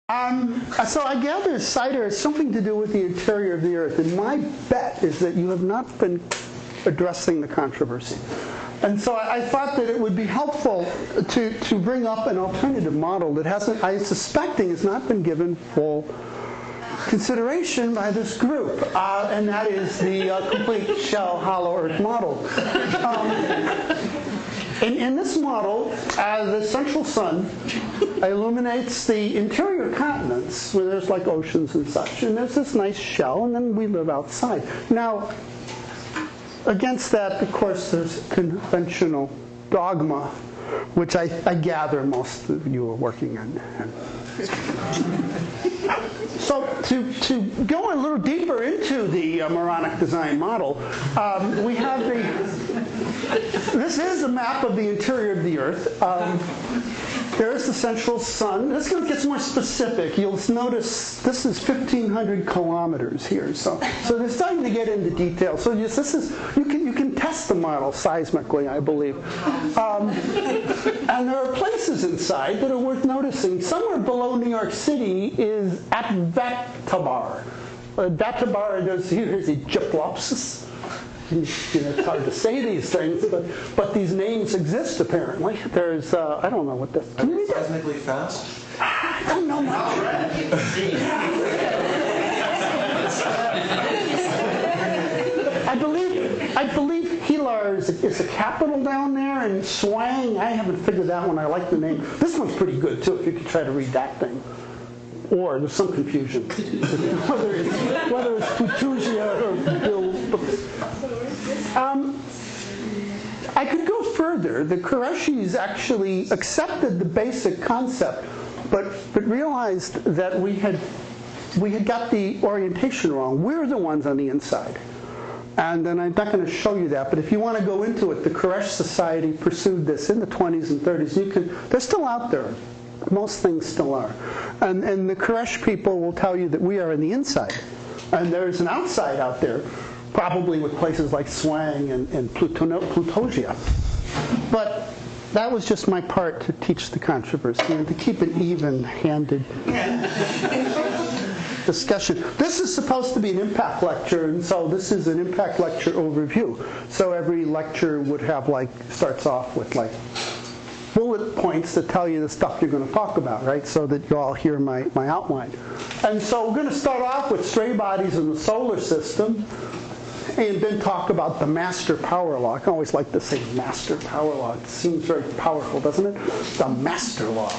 So I gather CIDER has something to do with the interior of the Earth, and my bet is that you have not been addressing the controversy. And so I thought that it would be helpful to bring up an alternative model that hasn't, I'm suspecting, has not been given full consideration by this group, and that is the complete shell hollow Earth model. In this model, the central sun illuminates the interior continents where there's like oceans and such, and there's this nice shell, and then we live outside. Now, against that, of course, there's conventional dogma, which I gather most of you are working on. So to go a little deeper into the moronic design model, we have this is a map of the interior of the Earth. There's the central sun. This one gets more specific. You'll notice this is 1,500 kilometers here. So they're starting to get into detail. So this is you can test the model seismically, I believe. And there are places inside that are worth noticing. Somewhere below New York City is at Vatabar. Vatabar, here's Egyptolopsis. It's hard to say these things, but these names exist apparently. There's, I don't know what this. Are they seismically fast? I don't know much. I believe Hilar is a capital down there, and Swang, I haven't figured that one. I like the name. This one's pretty good too. If you could try to read that thing. Or there's some confusion whether it's Putusia or Bill. I could go further. The Qurayshis actually accepted the basic concept, but realized that we had got the orientation wrong. We're the ones on the inside. And then I'm not going to show you that, but if you want to go into it, the Quraysh society pursued this in the 20s and 30s. They're still out there. Most things still are. And the Quraysh people will tell you that we are in the inside. And there's an outside out there, probably with places like Swang and Plutosia. But that was just my part to teach the controversy and to keep an even-handed discussion. This is supposed to be an impact lecture, and so this is an impact lecture overview. So every lecture would have starts off with bullet points that tell you the stuff you're going to talk about, right? So that you all hear my outline. And so we're going to start off with stray bodies in the solar system, and then talk about the master power law. I always like to say master power law. It seems very powerful, doesn't it? The master law.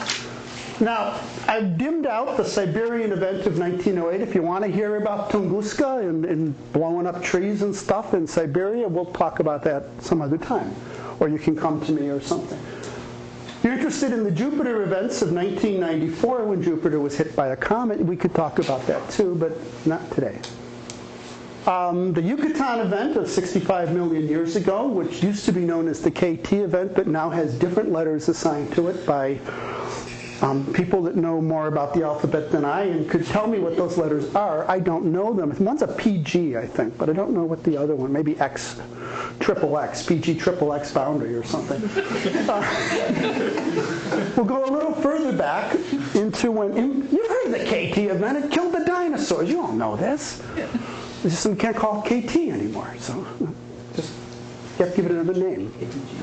Now, I've dimmed out the Siberian event of 1908. If you want to hear about Tunguska and blowing up trees and stuff in Siberia, we'll talk about that some other time. Or you can come to me or something. If you're interested in the Jupiter events of 1994, when Jupiter was hit by a comet, we could talk about that too, but not today. The Yucatan event of 65 million years ago, which used to be known as the KT event, but now has different letters assigned to it by people that know more about the alphabet than I and could tell me what those letters are. I don't know them. One's a PG, I think, but I don't know what the other one, maybe X, triple X, PG triple X boundary or something. We'll go a little further back into when, you've heard of the KT event, it killed the dinosaurs. You all know this. It's just we can't call it KT anymore, so just you have to give it another name.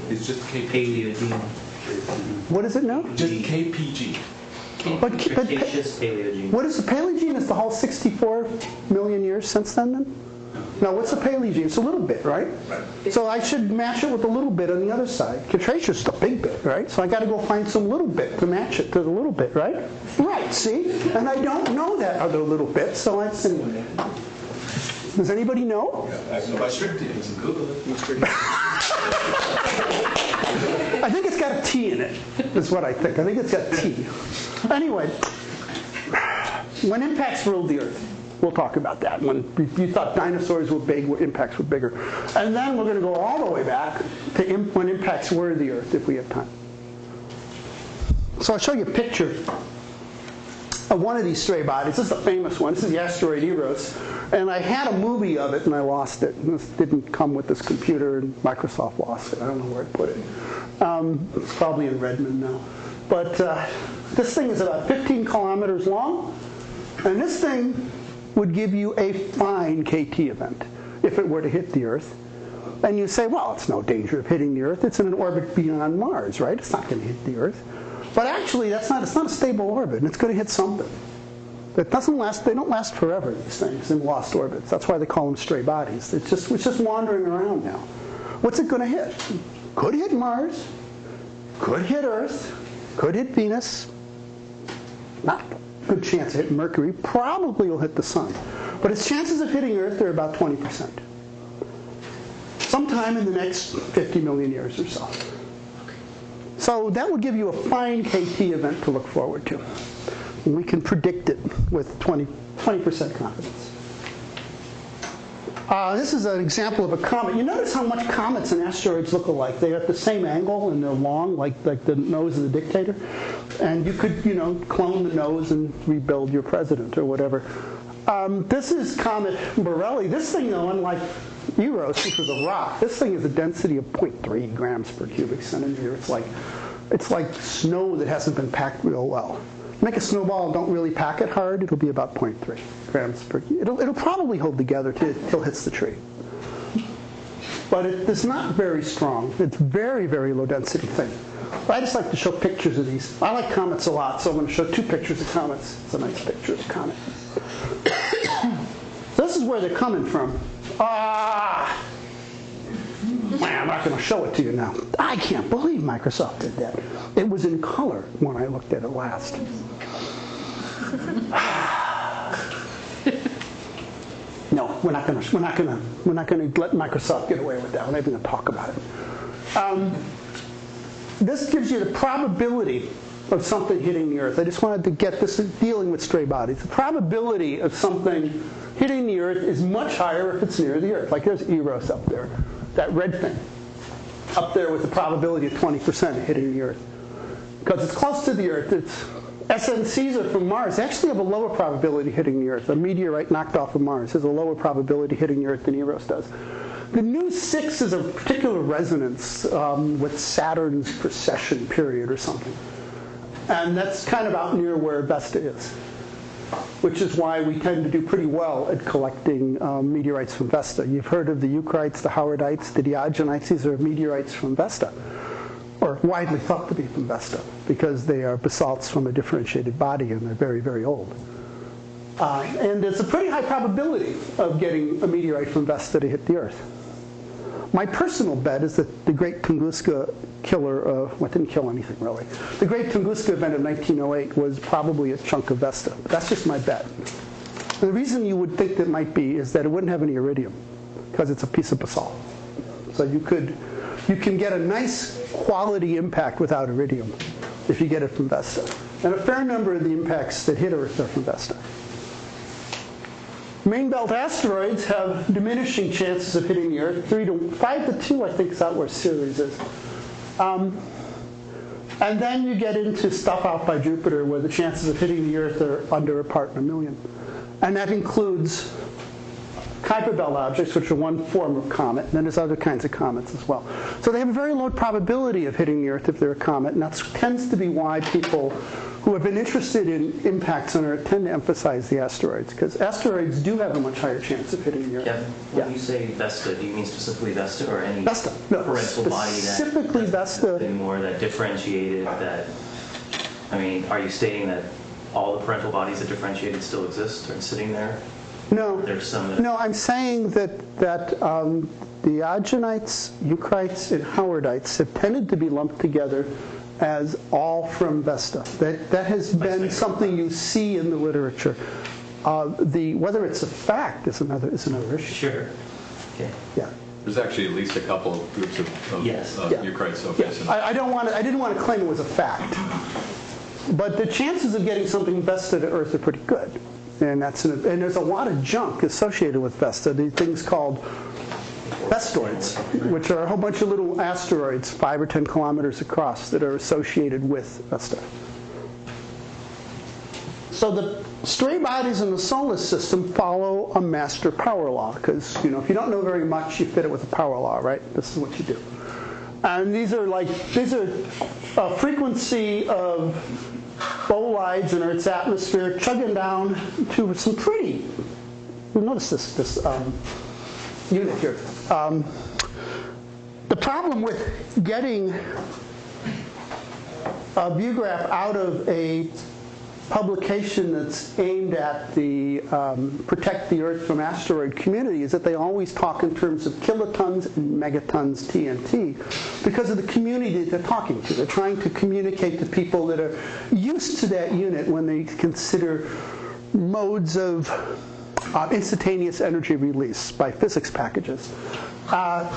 It's just KPG. What is it now? Just KPG. Cretaceous Paleogene. What is the Paleogene? Is the whole 64 million years since then? No, what's the Paleogene? It's a little bit, right? So I should match it with a little bit on the other side. Cretaceous is the big bit, right? So I got to go find some little bit to match it to the little bit, right? Right, see? And I don't know that other little bit, so I anyway. Does anybody know? I know by strictly. Google it. I think it's got a T in it, is what I think. I think it's got T. Anyway, when impacts ruled the Earth, we'll talk about that. When you thought dinosaurs were big, impacts were bigger. And then we're going to go all the way back to when impacts were the Earth, if we have time. So I'll show you a picture of one of these stray bodies. This is a famous one. This is the asteroid Eros. And I had a movie of it, and I lost it. This didn't come with this computer, and Microsoft lost it. I don't know where I put it. It's probably in Redmond now. But This thing is about 15 kilometers long, and this thing would give you a fine KT event if it were to hit the Earth. And you say, well, it's no danger of hitting the Earth. It's in an orbit beyond Mars, right? It's not going to hit the Earth. But actually, it's not a stable orbit, and it's going to hit something. It doesn't last. They don't last forever, these things, in lost orbits. That's why they call them stray bodies. It's just wandering around now. What's it going to hit? Could hit Mars. Could hit Earth. Could hit Venus. Not a good chance of hitting Mercury. Probably will hit the Sun. But its chances of hitting Earth are about 20%. Sometime in the next 50 million years or so. So that would give you a fine KT event to look forward to. And we can predict it with 20% confidence. This is an example of a comet. You notice how much comets and asteroids look alike. They're at the same angle and they're long, like the nose of the dictator. And you could, clone the nose and rebuild your president or whatever. This is Comet Borrelli. This thing, though, unlike Eros, which was a rock, this thing has a density of 0.3 grams per cubic centimeter. It's like snow that hasn't been packed real well. Make a snowball and don't really pack it hard, it'll be about 0.3 grams per cubic. It'll probably hold together till it hits the tree. But it's not very strong. It's very, very low density thing. I just like to show pictures of these. I like comets a lot, so I'm going to show two pictures of comets. It's a nice picture of a comet. This is where they're coming from. Man, I'm not going to show it to you now. I can't believe Microsoft did that. It was in color when I looked at it last. No, we're not going to let Microsoft get away with that. We're not even going to talk about it. This gives you the probability of something hitting the Earth. I just wanted to get this dealing with stray bodies. The probability of something hitting the Earth is much higher if it's near the Earth. Like there's Eros up there, that red thing, up there with the probability of 20% of hitting the Earth. Because it's close to the Earth. SNCs are from Mars. They actually have a lower probability hitting the Earth. A meteorite knocked off of Mars has a lower probability hitting the Earth than Eros does. The new 6 is a particular resonance with Saturn's precession period or something. And that's kind of out near where Vesta is, which is why we tend to do pretty well at collecting meteorites from Vesta. You've heard of the Eucrites, the Howardites, the Diogenites. These are meteorites from Vesta, or widely thought to be from Vesta, because they are basalts from a differentiated body and they're very, very old. And there's a pretty high probability of getting a meteorite from Vesta to hit the Earth. My personal bet is that the Great Tunguska killer, well, it didn't kill anything really. The Great Tunguska event of 1908 was probably a chunk of Vesta. That's just my bet. And the reason you would think that might be is that it wouldn't have any iridium, because it's a piece of basalt. So you can get a nice quality impact without iridium if you get it from Vesta. And a fair number of the impacts that hit Earth are from Vesta. Main belt asteroids have diminishing chances of hitting the Earth. 5 to 2, I think, is out where Ceres is. And then you get into stuff out by Jupiter where the chances of hitting the Earth are under a part in a million. And that includes Kuiper belt objects, which are one form of comet, and then there's other kinds of comets as well. So they have a very low probability of hitting the Earth if they're a comet, and that tends to be why people who have been interested in impacts on Earth tend to emphasize the asteroids, because asteroids do have a much higher chance of hitting the Earth. Yeah. When you say Vesta, do you mean specifically Vesta or any Vesta. No, parental body specifically Vesta. More that differentiated that? I mean, are you stating that all the parental bodies that differentiated still exist or sitting there? No. There's some that... No, I'm saying that the Diogenites, Eucrites, and Howardites have tended to be lumped together as all from Vesta. That has been something you see in the literature. Whether it's a fact is another issue. Sure. Okay. Yeah. There's actually at least a couple of groups of Eucrites. Okay, yes. I didn't want to claim it was a fact, but the chances of getting something Vesta to Earth are pretty good, and there's a lot of junk associated with Vesta. These things called Vestoids, which are a whole bunch of little asteroids 5 or 10 kilometers across that are associated with Vesta. So the stray bodies in the solar system follow a master power law, because if you don't know very much, you fit it with a power law, right? This is what you do. And these are a frequency of bolides in Earth's atmosphere, chugging down to some pretty, you'll notice this unit here. The problem with getting a view graph out of a publication that's aimed at the protect the Earth from asteroid community is that they always talk in terms of kilotons and megatons TNT because of the community that they're talking to. They're trying to communicate to people that are used to that unit when they consider modes of instantaneous energy release by physics packages. A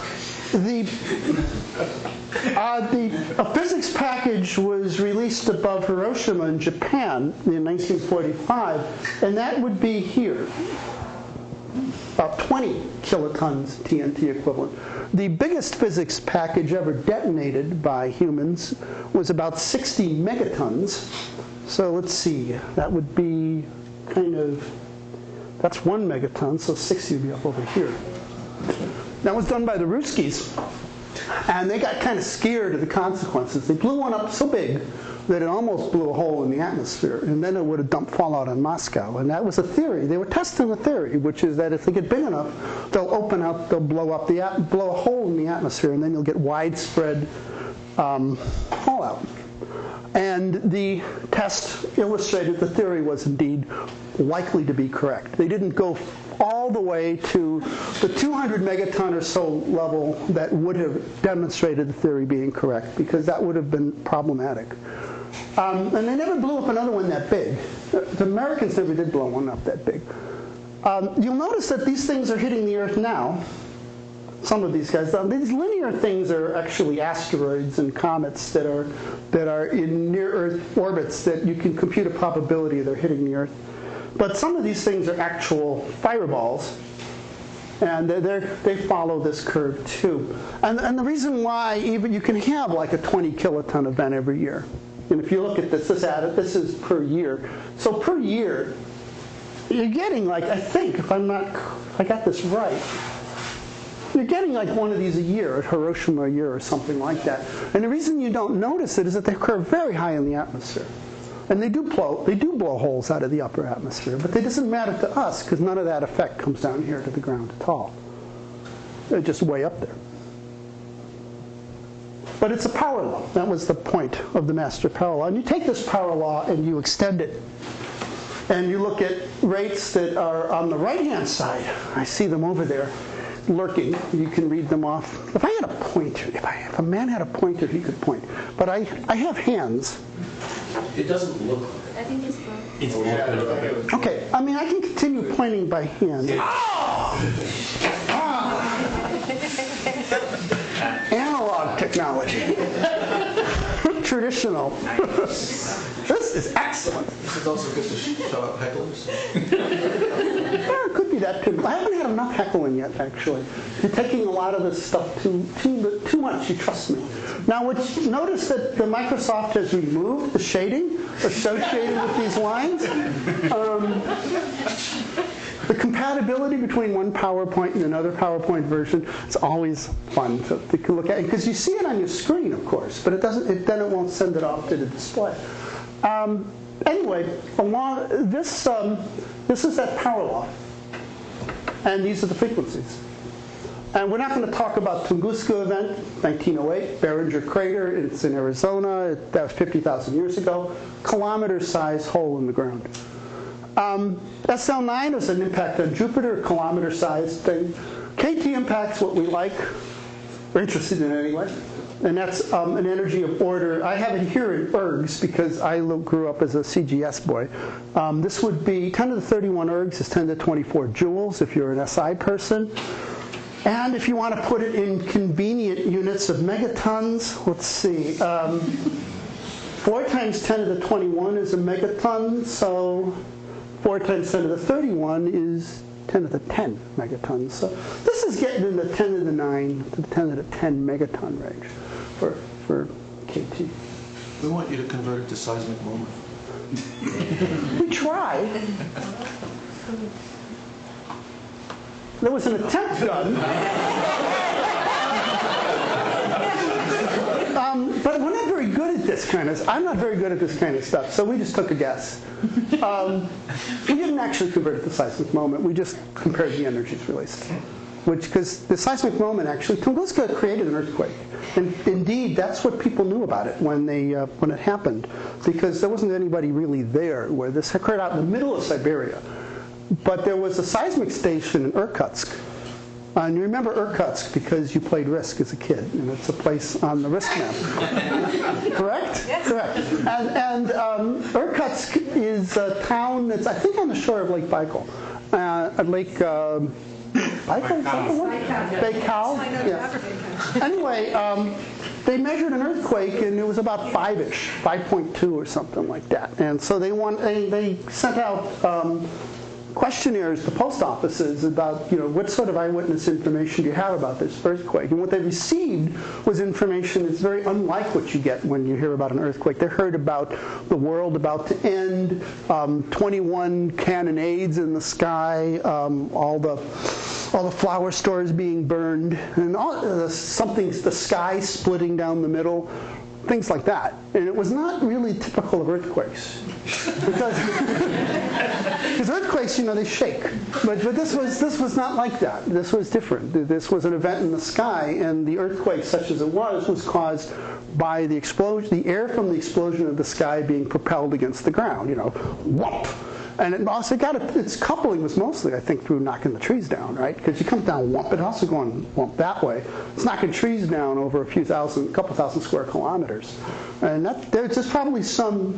physics package was released above Hiroshima in Japan in 1945, and that would be here, about 20 kilotons TNT equivalent. The biggest physics package ever detonated by humans was about 60 megatons. So let's see, that would be kind of, that's 1 megaton, so 60 would be up over here. That was done by the Ruskies, and they got kind of scared of the consequences. They blew one up so big that it almost blew a hole in the atmosphere, and then it would have dumped fallout on Moscow. And that was a theory. They were testing a theory, which is that if they get big enough, they'll open up, they'll blow a hole in the atmosphere, and then you'll get widespread fallout. And the test illustrated the theory was indeed likely to be correct. They didn't go all the way to the 200 megaton or so level that would have demonstrated the theory being correct, because that would have been problematic. And they never blew up another one that big. The Americans never did blow one up that big. You'll notice that these things are hitting the Earth now. Some of these guys. These linear things are actually asteroids and comets that are in near-Earth orbits that you can compute a probability they're hitting the Earth. But some of these things are actual fireballs, and they follow this curve too. And the reason why even you can have like a 20 kiloton event every year. And if you look at this is per year. So per year, you're getting like, I think, if I got this right, you're getting like one of these a year at Hiroshima a year or something like that. And the reason you don't notice it is that they occur very high in the atmosphere. And they do blow holes out of the upper atmosphere, but it doesn't matter to us because none of that effect comes down here to the ground at all. They're just way up there. But it's a power law. That was the point of the master power law. And you take this power law and you extend it. And you look at rates that are on the right-hand side. I see them over there lurking. You can read them off. If I had a pointer, if a man had a pointer, he could point. But I have hands. It doesn't look like it. I think it's broken. It's broken. Okay, I mean, I can continue pointing by hand. Analog technology. Traditional. This is excellent. This is also good to shut up hecklers. Well, it could be that too. I haven't had enough heckling yet, actually. You're taking a lot of this stuff too much, you trust me. Now, notice that the Microsoft has removed the shading associated with these lines. The compatibility between one PowerPoint and another PowerPoint version is always fun to look at, because you see it on your screen, of course, but then it won't send it off to the display. Anyway, this is that power law, and these are the frequencies. And we're not going to talk about Tunguska event, 1908, Barringer Crater. It's in Arizona. That was 50,000 years ago. Kilometer-sized hole in the ground. SL9 is an impact on Jupiter, kilometer-sized thing. KT impact's what we like, we're interested in anyway. And that's an energy of order. I have it here in ergs because I grew up as a CGS boy. This would be 10 to the 31 ergs is 10 to the 24 joules if you're an SI person. And if you want to put it in convenient units of megatons, let's see. 4 times 10 to the 21 is a megaton, so 4 times 10 to the 31 is 10 to the 10 megatons. So this is getting in the 10 to the 9 to the 10 to the 10 megaton range for KT. We want you to convert it to seismic moment. We try. There was an attempt done. But we're not very good at this. kind of, I'm not very good at this kind of stuff, so we just took a guess. We didn't actually convert it to seismic moment, we just compared the energies released. Because the seismic moment actually, Tunguska created an earthquake. And indeed, that's what people knew about it when it happened. Because there wasn't anybody really there where this occurred out in the middle of Siberia. But there was a seismic station in Irkutsk. And you remember Irkutsk because you played Risk as a kid, and it's a place on the Risk map. Correct? Yes. Correct. And Irkutsk is a town that's, I think, on the shore of Lake Baikal. Lake Baikal? Baikal? Yeah. Anyway, they measured an earthquake, and it was about 5-ish, 5.2 or something like that. And so they sent out questionnaires to post offices about, what sort of eyewitness information do you have about this earthquake? And what they received was information that's very unlike what you get when you hear about an earthquake. They heard about the world about to end, 21 cannonades in the sky, all the flower stores being burned, and the sky splitting down the middle. Things like that. And it was not really typical of earthquakes. Because earthquakes, they shake. But this was not like that. This was different. This was an event in the sky, and the earthquake, such as it was caused by the explosion, the air from the explosion of the sky being propelled against the ground, whoop. And it also its coupling was mostly, I think, through knocking the trees down, right? Because you come down whomp, but also going whomp that way. It's knocking trees down over a couple thousand square kilometers. And there's probably some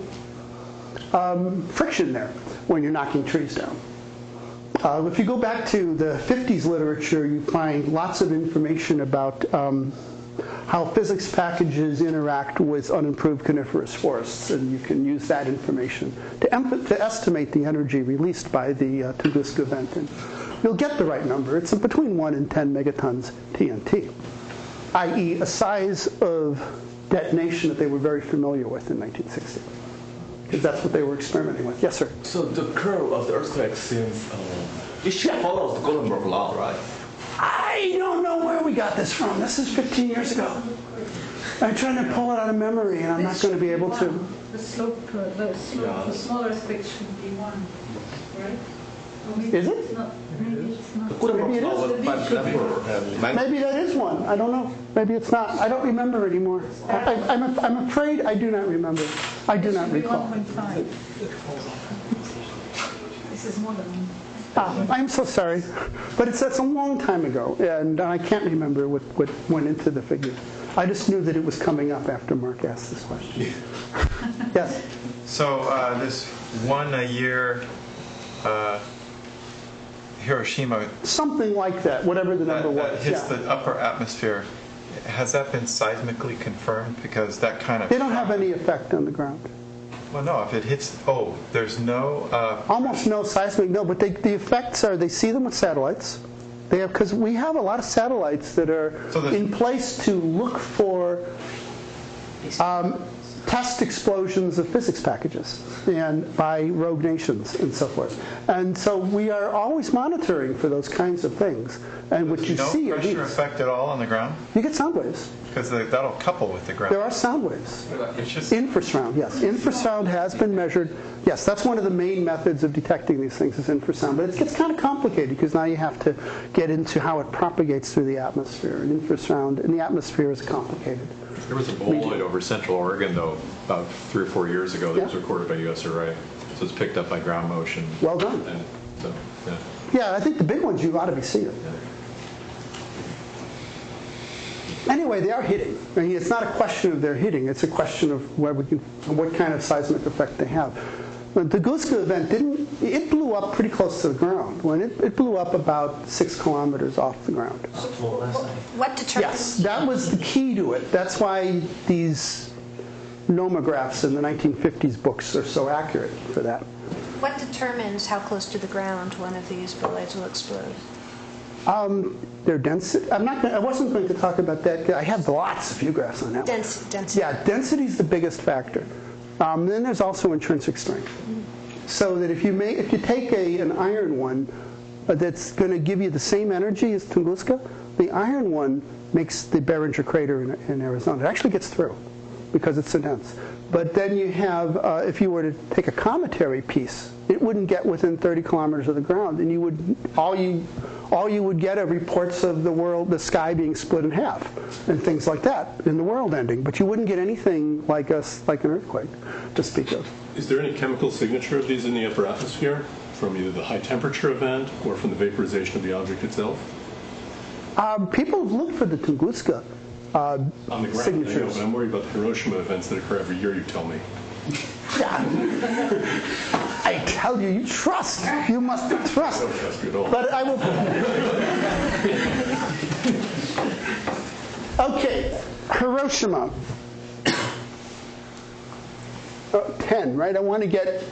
friction there when you're knocking trees down. If you go back to the 50s literature, you find lots of information about how physics packages interact with unimproved coniferous forests, and you can use that information to estimate the energy released by the Tunguska event. And you'll get the right number. It's between 1 and 10 megatons TNT, i.e. a size of detonation that they were very familiar with in 1960. Because that's what they were experimenting with. Yes, sir? So the curve of the earthquake seems, it should follow the Goldenberg law, right? I don't know where we got this from. This is 15 years ago. I'm trying to pull it out of memory, and I'm not going to be able to. The slope for small earthquakes should be 1, right? Is it? It's not, maybe it's not. Maybe it is. Maybe that is 1. I don't know. Maybe it's not. I don't remember anymore. I'm afraid I do not remember. I do not recall. 1.5. This is more than 1. I'm so sorry, but that's a long time ago, and I can't remember what went into the figure. I just knew that it was coming up after Mark asked this question. Yes? So this 1 a year Hiroshima... Something like that, whatever the number was. That hits the upper atmosphere. Has that been seismically confirmed? Because that kind of... They don't have any effect on the ground. Well, no, if it hits... there's no... Almost no seismic, no, but the effects are, they see them with satellites. Because we have a lot of satellites that are in place to look for test explosions of physics packages and by rogue nations and so forth. And so we are always monitoring for those kinds of things. And what you see are these. No pressure effect at all on the ground? You get sound waves. Because that'll couple with the ground. There are sound waves. It's just Infrasound, yes. Infrasound has been measured. Yes, that's one of the main methods of detecting these things is infrasound. But it gets kind of complicated because now you have to get into how it propagates through the atmosphere. And infrasound in the atmosphere is complicated. There was a boloid over Central Oregon, though, about 3 or 4 years ago that was recorded by US Array. So it's picked up by ground motion. Well done. And so, yeah. Yeah, I think the big ones you ought to be seeing. Anyway, they are hitting. I mean, it's not a question of they're hitting. It's a question of what kind of seismic effect they have. The Tunguska event it blew up pretty close to the ground. When it blew up about 6 kilometers off the ground. What determines? Yes, that was the key to it. That's why these nomographs in the 1950s books are so accurate for that. What determines how close to the ground one of these bolides will explode? Their density. I wasn't going to talk about that. I have lots of view graphs on that. Density. Yeah, density is the biggest factor. Then there's also intrinsic strength. So that if you take an iron one that's going to give you the same energy as Tunguska, the iron one makes the Barringer crater in Arizona. It actually gets through because it's so dense. But then you have, if you were to take a cometary piece, it wouldn't get within 30 kilometers of the ground, and you would all you would get are reports of the sky being split in half, and things like that, and the world ending. But you wouldn't get anything like an earthquake to speak of. Is there any chemical signature of these in the upper atmosphere, from either the high temperature event or from the vaporization of the object itself? People have looked for the Tunguska On the ground, I know, signatures. but I'm worried about the Hiroshima events that occur every year, you tell me. I tell you, you trust. You must trust. I don't trust you at all. But I will. Okay, Hiroshima. 10, right? I wanted to get.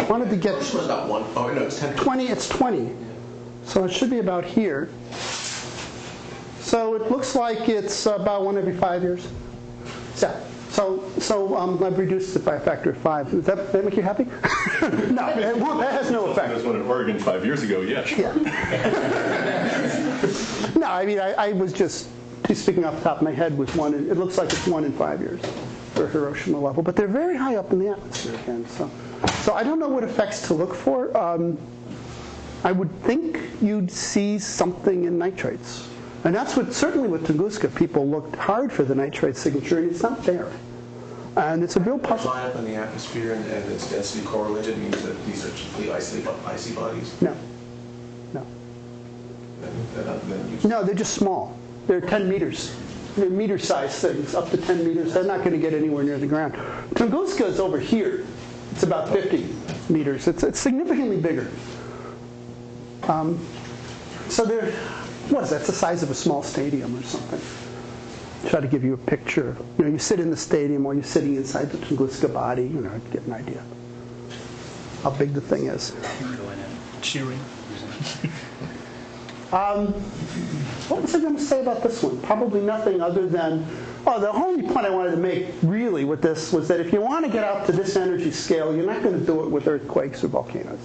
Hiroshima's about 1. Oh, no, it's 10. 20. It's 20. So it should be about here. So it looks like it's about 1 every 5 years. Yeah. So I've reduced it by a factor of 5. Does that make you happy? No, it won't, that has no effect. There was one in Oregon 5 years ago, yes. Yeah. No, I mean, I was just speaking off the top of my head with one. It looks like it's 1 in 5 years for Hiroshima level, but they're very high up in the atmosphere again. So I don't know what effects to look for. I would think you'd see something in nitrates. And that's what, certainly with Tunguska, people looked hard for the nitrate signature, and it's not there. And it's a real puzzle. Line up in the atmosphere and its density correlated means that these are chiefly icy bodies. No. No, they're just small. They're 10 meters. They're meter-sized things, up to 10 meters. They're not going to get anywhere near the ground. Tunguska is over here. It's about 50 meters. It's significantly bigger. So they're, what is that? It's the size of a small stadium or something. Try to give you a picture. You know, you sit in the stadium or you're sitting inside the Tunguska body, you know, to get an idea how big the thing is. Cheering. What was I going to say about this one? Probably nothing other than, the only point I wanted to make really with this was that if you want to get out to this energy scale, you're not going to do it with earthquakes or volcanoes.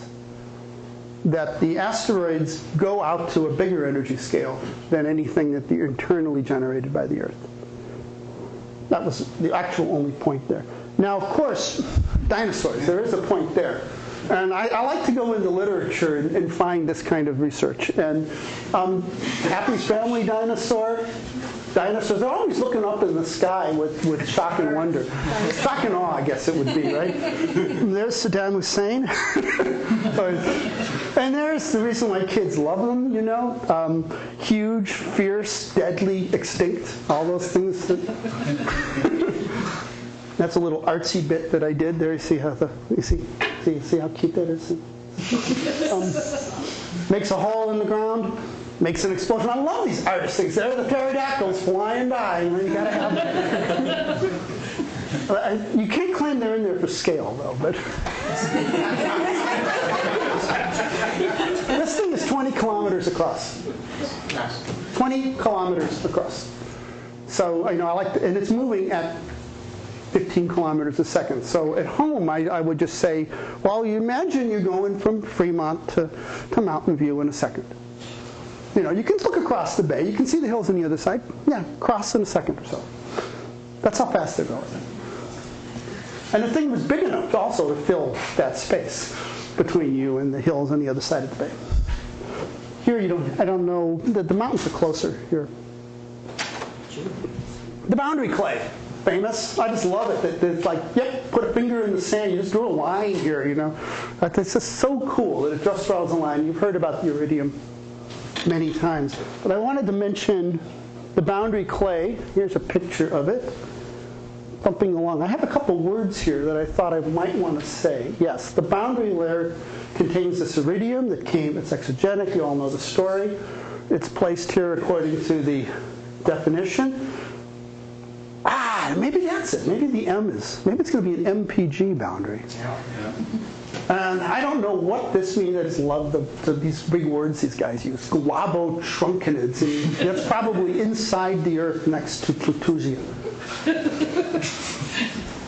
That the asteroids go out to a bigger energy scale than anything that are internally generated by the Earth. That was the actual only point there. Now, of course, dinosaurs, there is a point there. And I like to go into literature and find this kind of research. And happy family dinosaurs are always looking up in the sky with shock and wonder. Shock and awe, I guess it would be, right? There's Saddam Hussein. And there's the reason why kids love them, you know. Huge, fierce, deadly, extinct, all those things. That's a little artsy bit that I did there. You see how see how cute that is? Makes a hole in the ground, makes an explosion. I love these artist things. There are the pterodactyls flying by. You know, you gotta have them. You can't claim they're in there for scale, though. But this thing is 20 kilometers across. 20 kilometers across. So I like, and it's moving at 15 kilometers a second. So at home, I would just say, well, you imagine you're going from Fremont to Mountain View in a second. You know, you can look across the bay. You can see the hills on the other side. Yeah, cross in a second or so. That's how fast they're going. And the thing was big enough also to fill that space between you and the hills on the other side of the bay. Here I don't know, the mountains are closer here. The boundary clay. Famous. I just love it. That it's like, yep, put a finger in the sand. You just draw a line here, you know. It's just so cool that it just draws a line. You've heard about the iridium many times. But I wanted to mention the boundary clay. Here's a picture of it. Bumping along. I have a couple words here that I thought I might want to say. Yes, the boundary layer contains this iridium that came, it's exogenic. You all know the story. It's placed here according to the definition. Maybe that's it. Maybe maybe it's going to be an MPG boundary. Yeah. And I don't know what this means. I just love these big words these guys use. Globotrunchanids. And that's probably inside the Earth next to Plutusia.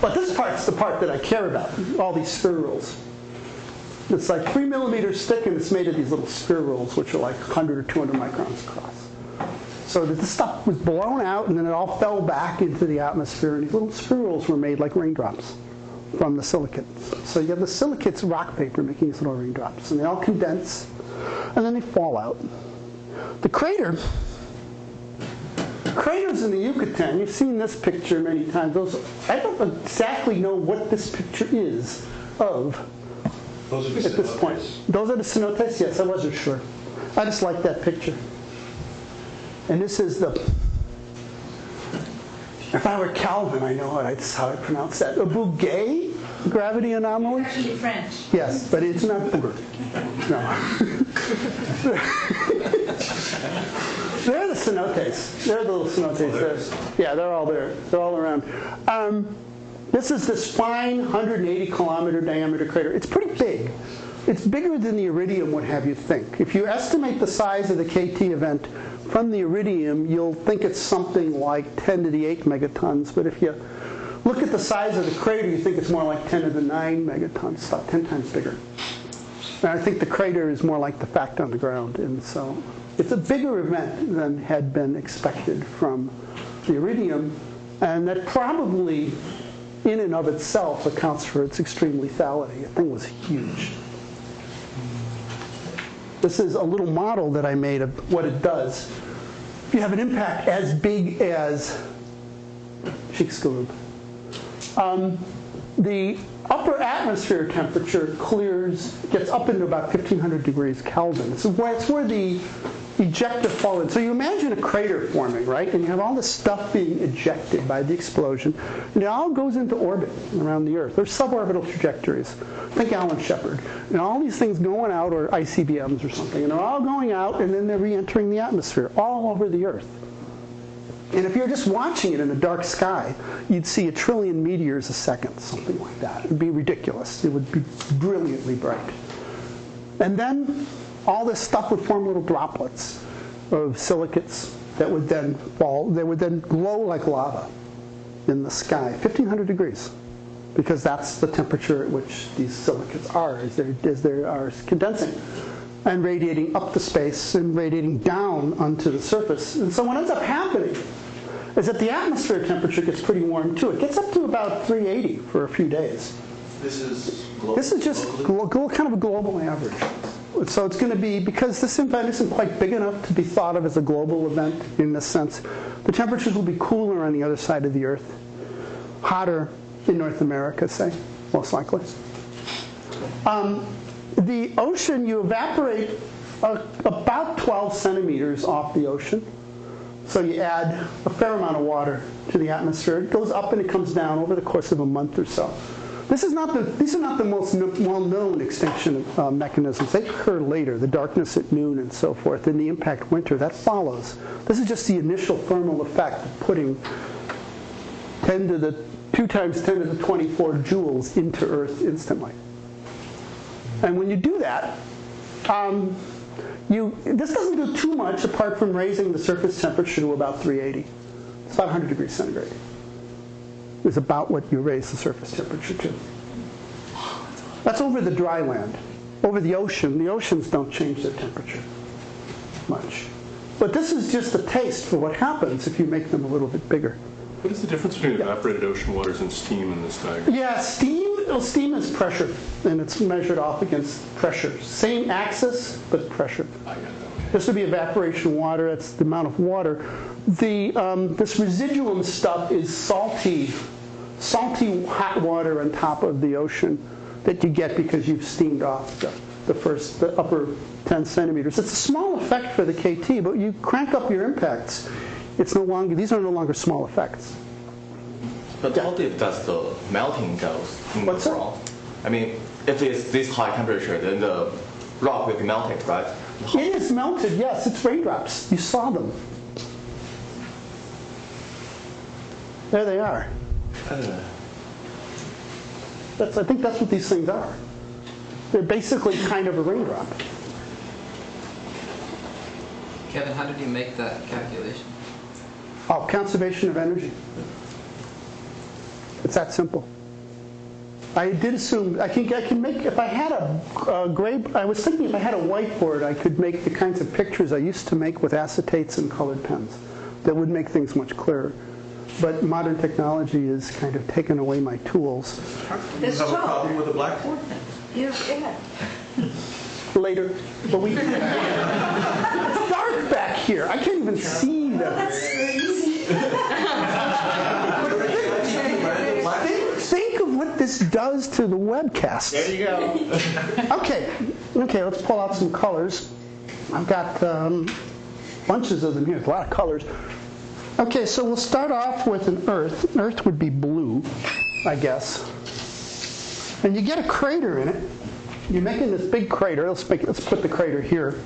But this part's the part that I care about, all these spherules. It's like 3 millimeters thick, and it's made of these little spherules, which are like 100 or 200 microns across. So that the stuff was blown out and then it all fell back into the atmosphere, and these little spirals were made like raindrops from the silicate. So you have the silicate's rock paper making these little raindrops, and they all condense, and then they fall out. The craters in the Yucatan, you've seen this picture many times. I don't exactly know what this picture is of Those are the at this point. Those are the cenotes? Yes, I wasn't sure. I just like that picture. And this is the, if I were Calvin, I know that's how I pronounce that. A Bouguer gravity anomaly? It's actually French. Yes, but it's not Bouguer. No. They're the cenotes. They're the little cenotes. Yeah, they're all there. They're all around. This is this fine 180-kilometer diameter crater. It's pretty big. It's bigger than the iridium would have you think. If you estimate the size of the KT event from the iridium, you'll think it's something like 10 to the 8 megatons. But if you look at the size of the crater, you think it's more like 10 to the 9 megatons, about 10 times bigger. And I think the crater is more like the fact on the ground. And so it's a bigger event than had been expected from the iridium. And that probably, in and of itself, accounts for its extreme lethality. The thing was huge. This is a little model that I made of what it does. If you have an impact as big as Chicxulub, the upper atmosphere temperature gets up into about 1500 degrees Kelvin. It's where the ejecta fall in. So you imagine a crater forming, right? And you have all this stuff being ejected by the explosion. And it all goes into orbit around the Earth. There's suborbital trajectories. Think Alan Shepard. And all these things going out, or ICBMs or something. And they're all going out, and then they're re-entering the atmosphere all over the Earth. And if you're just watching it in a dark sky, you'd see 1 trillion meteors a second, something like that. It'd be ridiculous. It would be brilliantly bright. And then all this stuff would form little droplets of silicates that would then fall. They would then glow like lava in the sky, 1500 degrees, because that's the temperature at which these silicates are as they are condensing and radiating up to space and radiating down onto the surface. And so what ends up happening is that the atmosphere temperature gets pretty warm too. It gets up to about 380 for a few days. This is global? This is just kind of a global average. So it's going to be, because this event isn't quite big enough to be thought of as a global event in this sense, the temperatures will be cooler on the other side of the Earth, hotter in North America, say, most likely. The ocean, you evaporate about 12 centimeters off the ocean. So you add a fair amount of water to the atmosphere. It goes up and it comes down over the course of a month or so. These are not the most well-known extinction mechanisms. They occur later, the darkness at noon and so forth, and the impact winter. That follows. This is just the initial thermal effect of putting 2 times 10 to the 24 joules into Earth instantly. And when you do that, this doesn't do too much apart from raising the surface temperature to about 380. It's about 100 degrees centigrade. Is about what you raise the surface temperature to. That's over the dry land. Over the oceans don't change their temperature much. But this is just a taste for what happens if you make them a little bit bigger. What is the difference between evaporated ocean waters and steam in this diagram? Yeah, steam is pressure, and it's measured off against pressure. Same axis, but pressure. This would be evaporation water. That's the amount of water. This residuum stuff is salty hot water on top of the ocean that you get because you've steamed off the upper 10 centimeters. It's a small effect for the KT, but you crank up your impacts. These are no longer small effects. But how deep does the melting goes in What's the that? rock? I mean, if it's this high temperature, then the rock will be melted, right? It is melted, yes. It's raindrops. You saw them. There they are. I think that's what these things are. They're basically kind of a raindrop. Kevin, how did you make that calculation? Oh, conservation of energy. It's that simple. I did assume, I can make, if I had a gray, I was thinking if I had a whiteboard, I could make the kinds of pictures I used to make with acetates and colored pens that would make things much clearer. But modern technology has kind of taken away my tools. You have a problem with a blackboard? Yeah. Later, but we, it's dark back here. I can't even see the. Think of what this does to the webcast. There you go. Okay, let's pull out some colors. I've got bunches of them here, a lot of colors. Okay, so we'll start off with an Earth. Earth would be blue, I guess. And you get a crater in it. You're making this big crater. Let's put the crater here.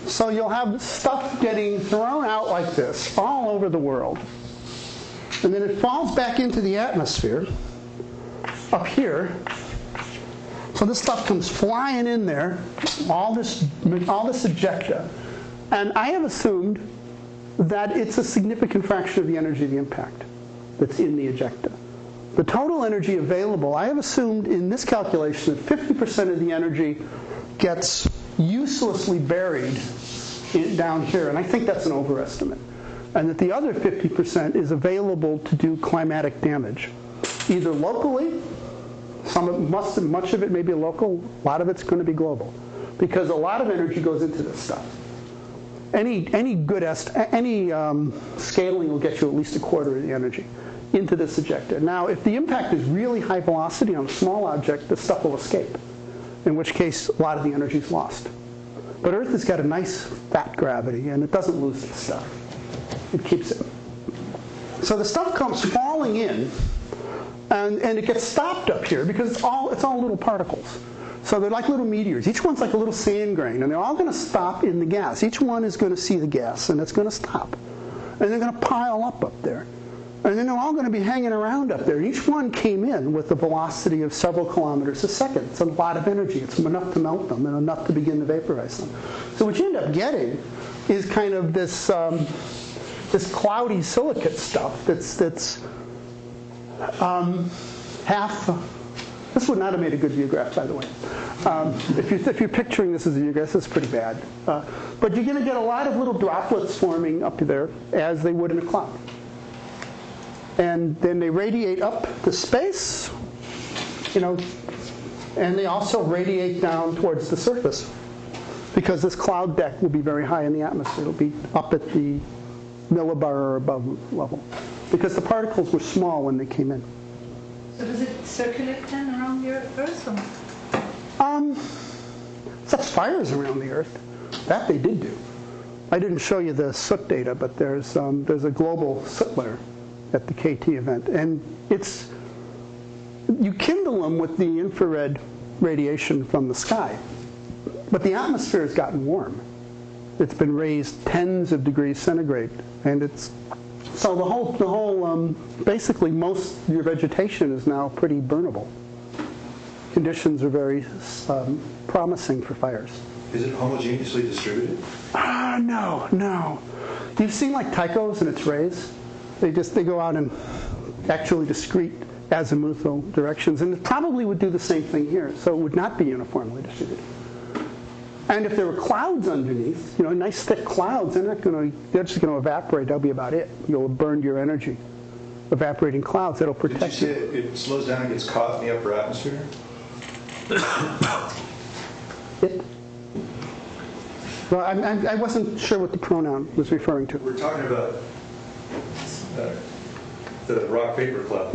So you'll have stuff getting thrown out like this all over the world. And then it falls back into the atmosphere up here. So this stuff comes flying in there, all this ejecta. And I have assumed that it's a significant fraction of the energy of the impact that's in the ejecta. The total energy available, I have assumed in this calculation that 50% of the energy gets uselessly buried down here, and I think that's an overestimate. And that the other 50% is available to do climatic damage, either locally, much of it may be local, a lot of it's going to be global, because a lot of energy goes into this stuff. Any scaling will get you at least a quarter of the energy into this ejecta. Now, if the impact is really high velocity on a small object, the stuff will escape, in which case a lot of the energy is lost. But Earth has got a nice fat gravity, and it doesn't lose this stuff. It keeps it. So the stuff comes falling in, and it gets stopped up here because it's all little particles. So they're like little meteors. Each one's like a little sand grain, and they're all going to stop in the gas. Each one is going to see the gas, and it's going to stop. And they're going to pile up there. And then they're all going to be hanging around up there. Each one came in with a velocity of several kilometers a second. It's a lot of energy. It's enough to melt them and enough to begin to vaporize them. So what you end up getting is kind of this cloudy silicate stuff that's half. This would not have made a good geograph, by the way. If you're picturing this as a geograph, this is pretty bad. But you're going to get a lot of little droplets forming up there as they would in a cloud. And then they radiate up to space, and they also radiate down towards the surface, because this cloud deck will be very high in the atmosphere. It'll be up at the millibar or above level, because the particles were small when they came in. So does it circulate then around the Earth? Sets fires around the Earth. That they did do. I didn't show you the soot data, but there's a global soot layer at the KT event, and you kindle them with the infrared radiation from the sky, but the atmosphere has gotten warm. It's been raised tens of degrees centigrade, and so the whole basically most of your vegetation is now pretty burnable. Conditions are very promising for fires. Is it homogeneously distributed? No. You've seen like tychos and its rays? They go out in actually discrete azimuthal directions, and it probably would do the same thing here. So it would not be uniformly distributed. And if there were clouds underneath, nice thick clouds, they're just going to evaporate. That'll be about it. You'll have burned your energy. Evaporating clouds, that'll protect you. Did you say it slows down and gets caught in the upper atmosphere? Well, I wasn't sure what the pronoun was referring to. We're talking about the rock vapor cloud.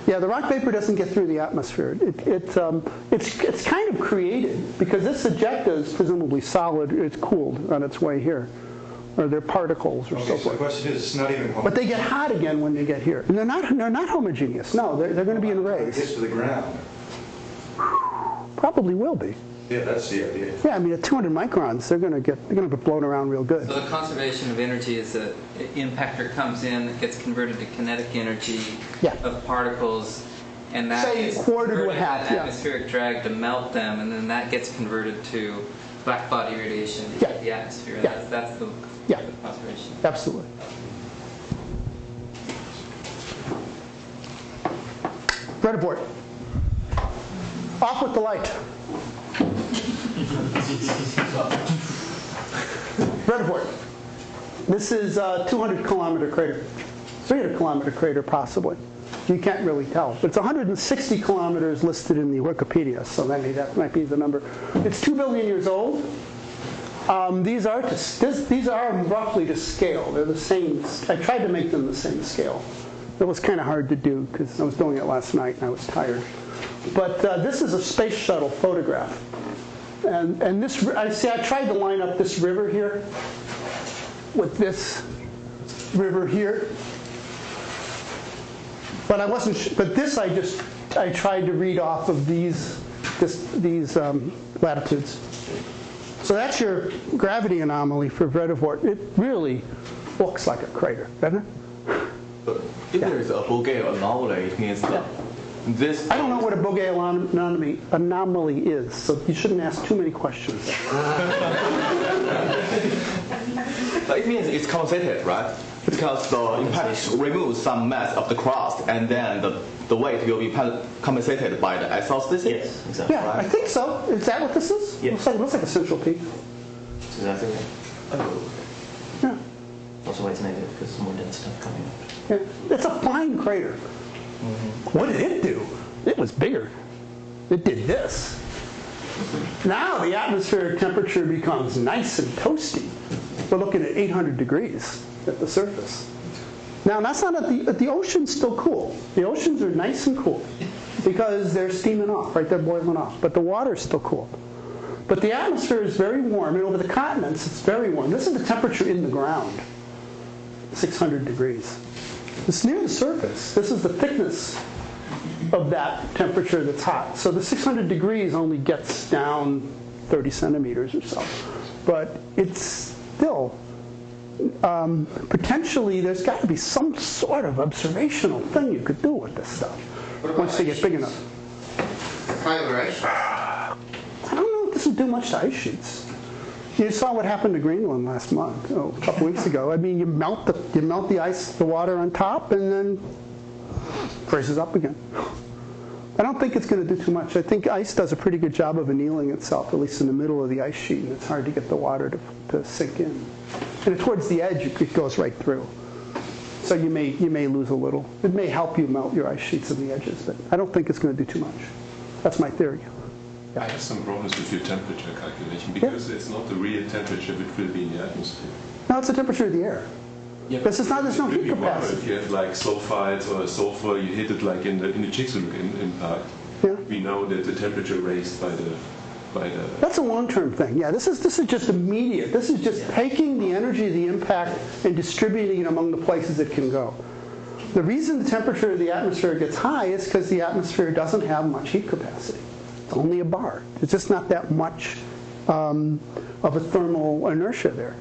Yeah, the rock vapor doesn't get through the atmosphere. It's kind of created because this ejecta is presumably solid. It's cooled on its way here, or they're particles or so forth. So the question is, it's not even homogeneous. But they get hot again when they get here, and they're not homogeneous. No, they're going to be in rays. It gets to the ground. Probably will be. Yeah, that's the idea. Yeah, I mean at 200 microns, they're going to get blown around real good. So the conservation of energy is that impactor comes in, it gets converted to kinetic energy of particles, and that Say is quarter to a converted half, to atmospheric drag to melt them, and then that gets converted to black body radiation to the atmosphere. That's the conservation. Absolutely. Retroport. Off with the light. Retroport. This is a 200-kilometer crater. 300-kilometer crater, possibly. You can't really tell. But it's 160 kilometers listed in the Wikipedia, so that might be the number. It's 2 billion years old. These are roughly to scale. They're the same. I tried to make them the same scale. It was kind of hard to do because I was doing it last night and I was tired. But this is a space shuttle photograph. And this, I tried to line up this river here with this river here. But I wasn't. But this I tried to read off of these latitudes. So that's your gravity anomaly for Retroport. It really looks like a crater, doesn't it? But if there is a Bouguer anomaly, it means that this. I don't know what a Bouguer anomaly is, so you shouldn't ask too many questions. It means it's compensated, right? Because the impact removes some mass of the crust, and then the weight will be compensated by the isostasy. Yes, exactly. Yeah, I think so. Is that what this is? Yeah. It looks like a central peak. That's exactly right. Oh. Yeah. Also why it's negative, because there's more dense stuff coming up. Yeah. It's a fine crater. What did it do? It was bigger. It did this. Now the atmospheric temperature becomes nice and toasty. We're looking at 800 degrees at the surface. Now that's not at the ocean's still cool. The oceans are nice and cool because they're steaming off, right? They're boiling off. But the water's still cool. But the atmosphere is very warm, and over the continents it's very warm. This is the temperature in the ground, 600 degrees. It's near the surface. This is the thickness of that temperature that's hot. So the 600 degrees only gets down 30 centimeters or so. But it's still, potentially there's got to be some sort of observational thing you could do with this stuff once they get big enough. Primary ice? I don't know if this will do much to ice sheets. You saw what happened to Greenland last month, a couple weeks ago. I mean, you melt the ice, the water on top, and then freezes up again. I don't think it's going to do too much. I think ice does a pretty good job of annealing itself, at least in the middle of the ice sheet, and it's hard to get the water to sink in. And towards the edge, it goes right through. So you may lose a little. It may help you melt your ice sheets on the edges, but I don't think it's going to do too much. That's my theory. I have some problems with your temperature calculation because it's not the real temperature which will be in the atmosphere. No, it's the temperature of the air. Yeah, there's no heat capacity. If you have like sulfides or sulfur, you hit it like in the Chicxulub impact. Yeah. We know that the temperature raised by the. That's a long-term thing. Yeah, this is just immediate. This is just taking the energy of the impact and distributing it among the places it can go. The reason the temperature of the atmosphere gets high is because the atmosphere doesn't have much heat capacity. It's only a bar. It's just not that much of a thermal inertia there.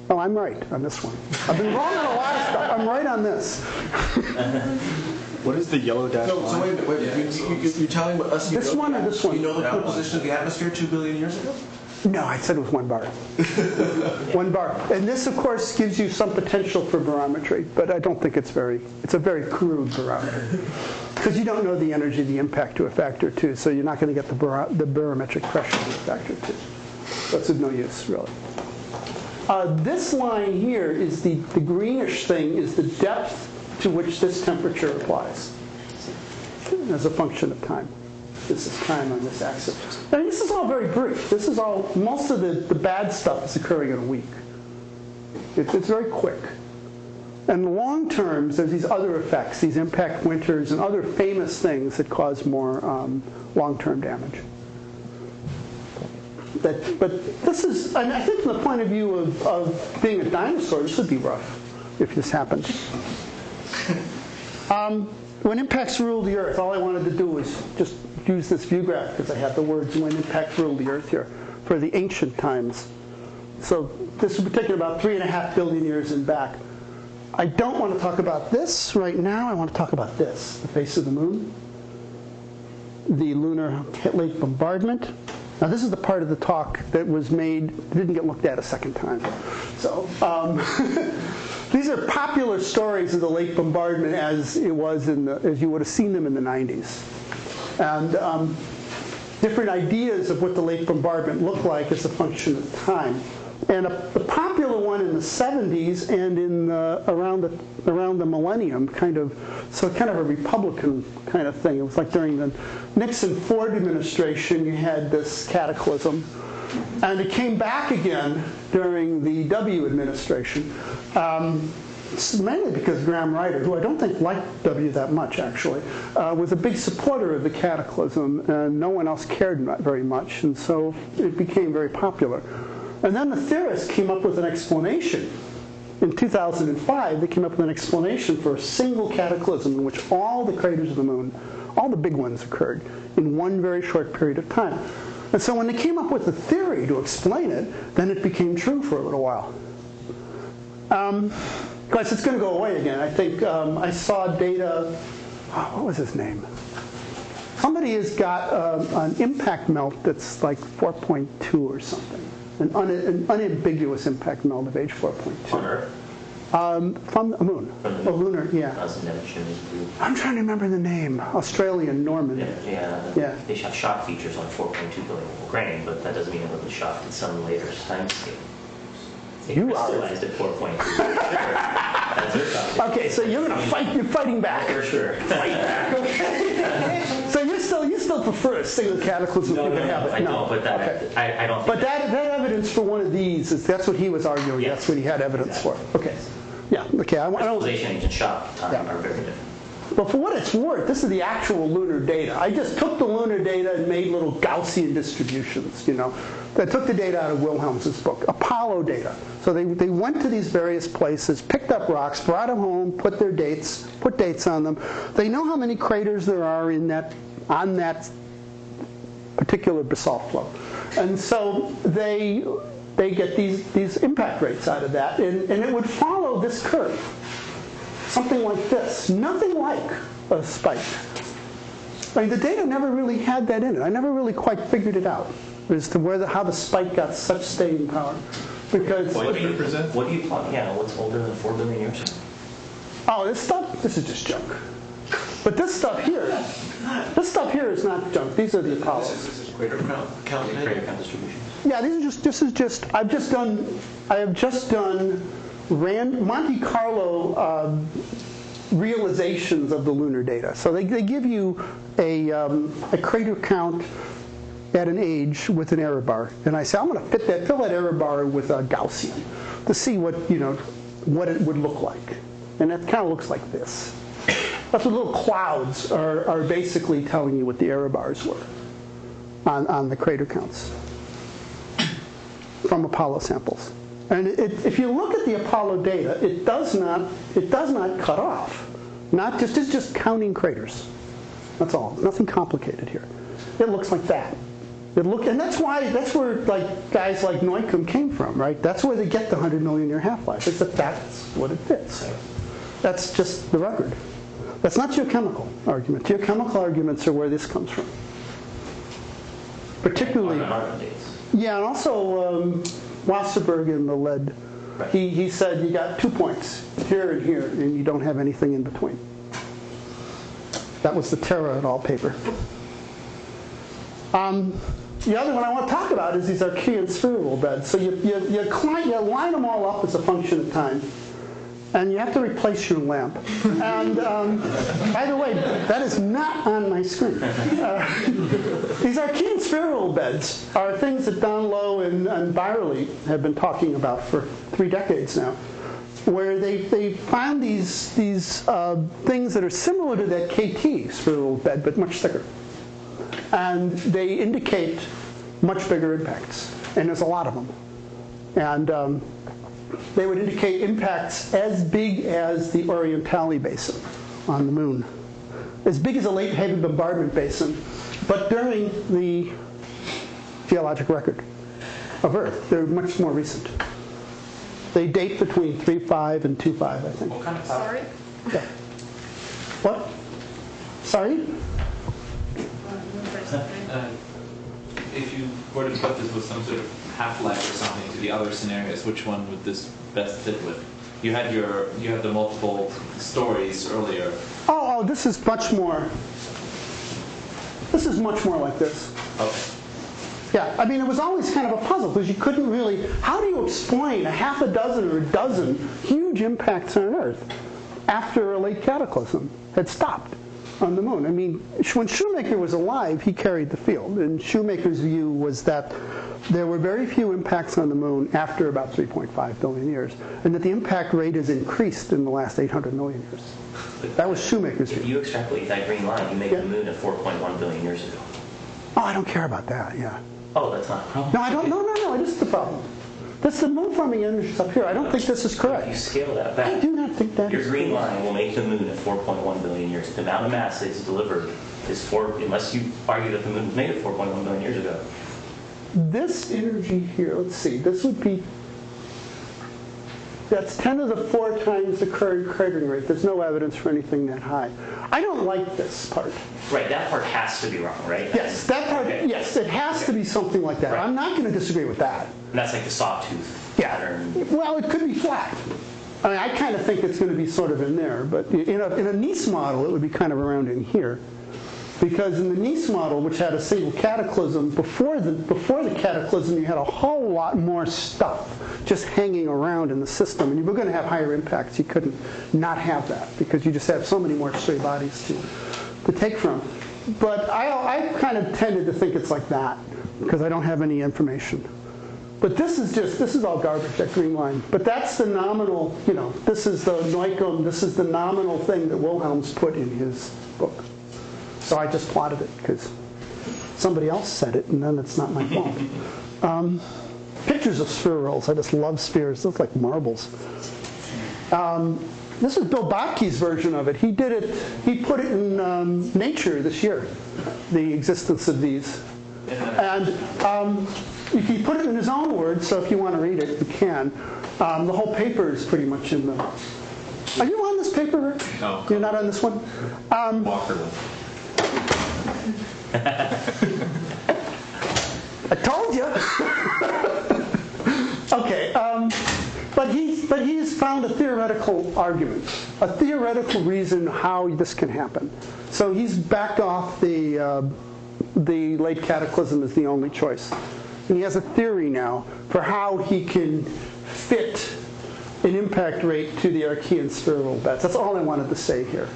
Oh, I'm right on this one. I've been wrong on a lot of stuff. I'm right on this. What is the yellow dash line? So wait a minute. You're telling us this one or this one? You know the composition of the atmosphere 2 billion years ago? No, I said it was 1 bar. 1 bar. And this, of course, gives you some potential for barometry, but I don't think it's a very crude barometer. Because you don't know the energy of the impact to a factor 2, so you're not going to get the barometric pressure to a factor 2. That's of no use, really. This line here is the greenish thing is the depth to which this temperature applies as a function of time. This is time on this axis. And this is all very brief. This is all, most of the bad stuff is occurring in a week. It's very quick. And long terms, there's these other effects, these impact winters and other famous things that cause more long-term damage. But this is, and I think from the point of view of being a dinosaur, this would be rough if this happened. When impacts ruled the Earth, all I wanted to do was just use this view graph because I have the words when impacts ruled the Earth here for the ancient times. So this would be taken about 3.5 billion years in back. I don't want to talk about this right now. I want to talk about this, the face of the moon, the lunar lake bombardment. Now this is the part of the talk that was made, didn't get looked at a second time. So these are popular stories of the late bombardment as it was as you would have seen them in the 90s. And different ideas of what the late bombardment looked like as a function of time. And the popular one in the 70s and in around the millennium, kind of a Republican kind of thing. It was like during the Nixon-Ford administration, you had this cataclysm. And it came back again during the W administration, mainly because Graham Ryder, who I don't think liked W that much actually, was a big supporter of the cataclysm, and no one else cared very much, and so it became very popular. And then the theorists came up with an explanation. In 2005, they came up with an explanation for a single cataclysm in which all the craters of the moon, all the big ones, occurred in one very short period of time. And so when they came up with a theory to explain it, then it became true for a little while. Of course, it's going to go away again. I think I saw data, what was his name? Somebody has got an impact melt that's like 4.2 or something. An unambiguous impact melt of age 4.2. On Earth? From the moon. From the moon. Lunar, yeah. I'm trying to remember the name. Australian, Norman. Yeah. They have shock features on 4.2 billion grain, but that doesn't mean it wasn't shocked at some later time scale. They crystallized at 4.2. That's their shock. Okay, so you're fighting back. For sure. Fight back. Okay. So you still prefer a single cataclysm? No, I don't. But that, okay. I don't. But that evidence for one of these that's what he was arguing. Yeah. That's what he had evidence for. Okay. Yeah. Okay. Crystallization age and shock time are very different. But for what it's worth, this is the actual lunar data. I just took the lunar data and made little Gaussian distributions, you know. I took the data out of Wilhelms's book, Apollo data. So they went to these various places, picked up rocks, brought them home, put dates on them. They know how many craters there are on that particular basalt flow. And so they get these impact rates out of that, and it would follow this curve. Something like this. Nothing like a spike. I mean, the data never really had that in it. I never really quite figured it out as to how the spike got such staying power. Because what do you plot? Yeah, what's older than 4 billion years? Oh, this is just junk. But this stuff here is not junk. These are the Apollos. This is crater count distribution. Yeah, I have just done Monte Carlo realizations of the lunar data. So they give you a crater count at an age with an error bar, and I say I'm going to fill that error bar with a Gaussian to see what it would look like, and it kind of looks like this. That's what little clouds are basically telling you what the error bars were on the crater counts from Apollo samples. And if you look at the Apollo data, it does not cut off. It's just counting craters. That's all. Nothing complicated here. It looks like that. And that's where like guys like Neukom came from, right? That's where they get the 100 million year half-life. It's that's what it fits. That's just the record. That's not geochemical argument. Geochemical arguments are where this comes from. Particularly. Yeah, and also Wasserberg in the lead. Right. He said you got 2 points, here and here, and you don't have anything in between. That was the Terra et al. Paper. The other one I want to talk about is these Archean spherical beds. So you line them all up as a function of time, and you have to replace your lamp. And by the way, that is not on my screen. These Archean spherical beds are things that Don Lowe and Byerly have been talking about for 3 decades now, where they found these things that are similar to that KT spherical bed, but much thicker. And they indicate much bigger impacts, and there's a lot of them. And they would indicate impacts as big as the Orientale Basin on the moon, as big as a late heavy bombardment basin, but during the geologic record of Earth. They're much more recent. They date between 3.5 and 2.5, I think. What kind of power? Sorry? Yeah. What? Sorry? If you were to put this with some sort of half-life or something to the other scenarios, which one would this best fit with? You had the multiple stories earlier. Oh, this is much more. This is much more like this. Okay. Yeah, I mean, it was always kind of a puzzle because you couldn't really. How do you explain a half a dozen or a dozen huge impacts on Earth after a late cataclysm had stopped on the moon? I mean, when Shoemaker was alive, he carried the field, and Shoemaker's view was that there were very few impacts on the moon after about 3.5 billion years, and that the impact rate has increased in the last 800 million years. That was Shoemaker's view. If you extrapolate that green line, you make the moon at 4.1 billion years ago. Oh, I don't care about that, yeah. Oh, that's not a problem. No, I don't. No, this is the problem. This the moon forming energies up here. I don't think this is correct. If you scale that back, I do not think that your is green correct. line will make the moon at 4.1 billion years. The amount of mass that's delivered is 4, unless you argue that the moon was made at 4.1 billion years ago. This energy here, let's see, this would be, that's 10 to the 4 times the current cratering rate. There's no evidence for anything that high. I don't like this part. Right, that part has to be wrong, right? Yes, that part, Okay. yes, it has to be something like that. Right. I'm not going to disagree with that. And that's like the sawtooth pattern. Well, it could be flat. I mean, I kind of think it's going to be sort of in there, but in a Nice model, it would be kind of around in here. Because in the Nice model, which had a single cataclysm, before the cataclysm, you had a whole lot more stuff just hanging around in the system. And you were going to have higher impacts. You couldn't not have that because you just have so many more stray bodies to take from. But I kind of tended to think it's like that because I don't have any information. But this is all garbage, that green line. But that's the nominal, this is the Neukom, this is the nominal thing that Wilhelm's put in his book. So I just plotted it because somebody else said it, and then it's not my fault. Pictures of spherules. I just love spheres. They look like marbles. This is Bill Botke's version of it. He did it. He put it in Nature this year, the existence of these. And he put it in his own words, so if you want to read it, you can. The whole paper is pretty much in the... Are you on this paper, Rick? No. You're not on this one? Walker. I told you. Okay, but he's found a theoretical argument, a theoretical reason how this can happen. So he's backed off the late cataclysm as the only choice, and he has a theory now for how he can fit an impact rate to the Archean spherural beds. That's all I wanted to say here.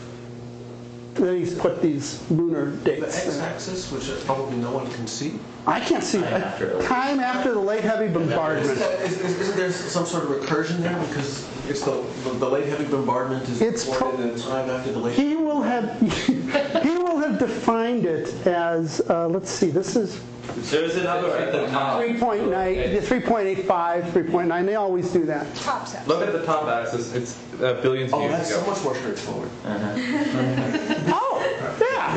Then he's put these lunar dates. The x-axis, which probably no one can see. I can't see that. Time after the late heavy bombardment. Isn't there some sort of recursion there because it's the late heavy bombardment is recorded in time after the late? He will have defined it as let's see. This is. There's another at the top. 3.9, 3.85, 3.9. They always do that. Top set. Look at the top axis. It's billions of years that's ago. so much more straightforward. Oh, yeah.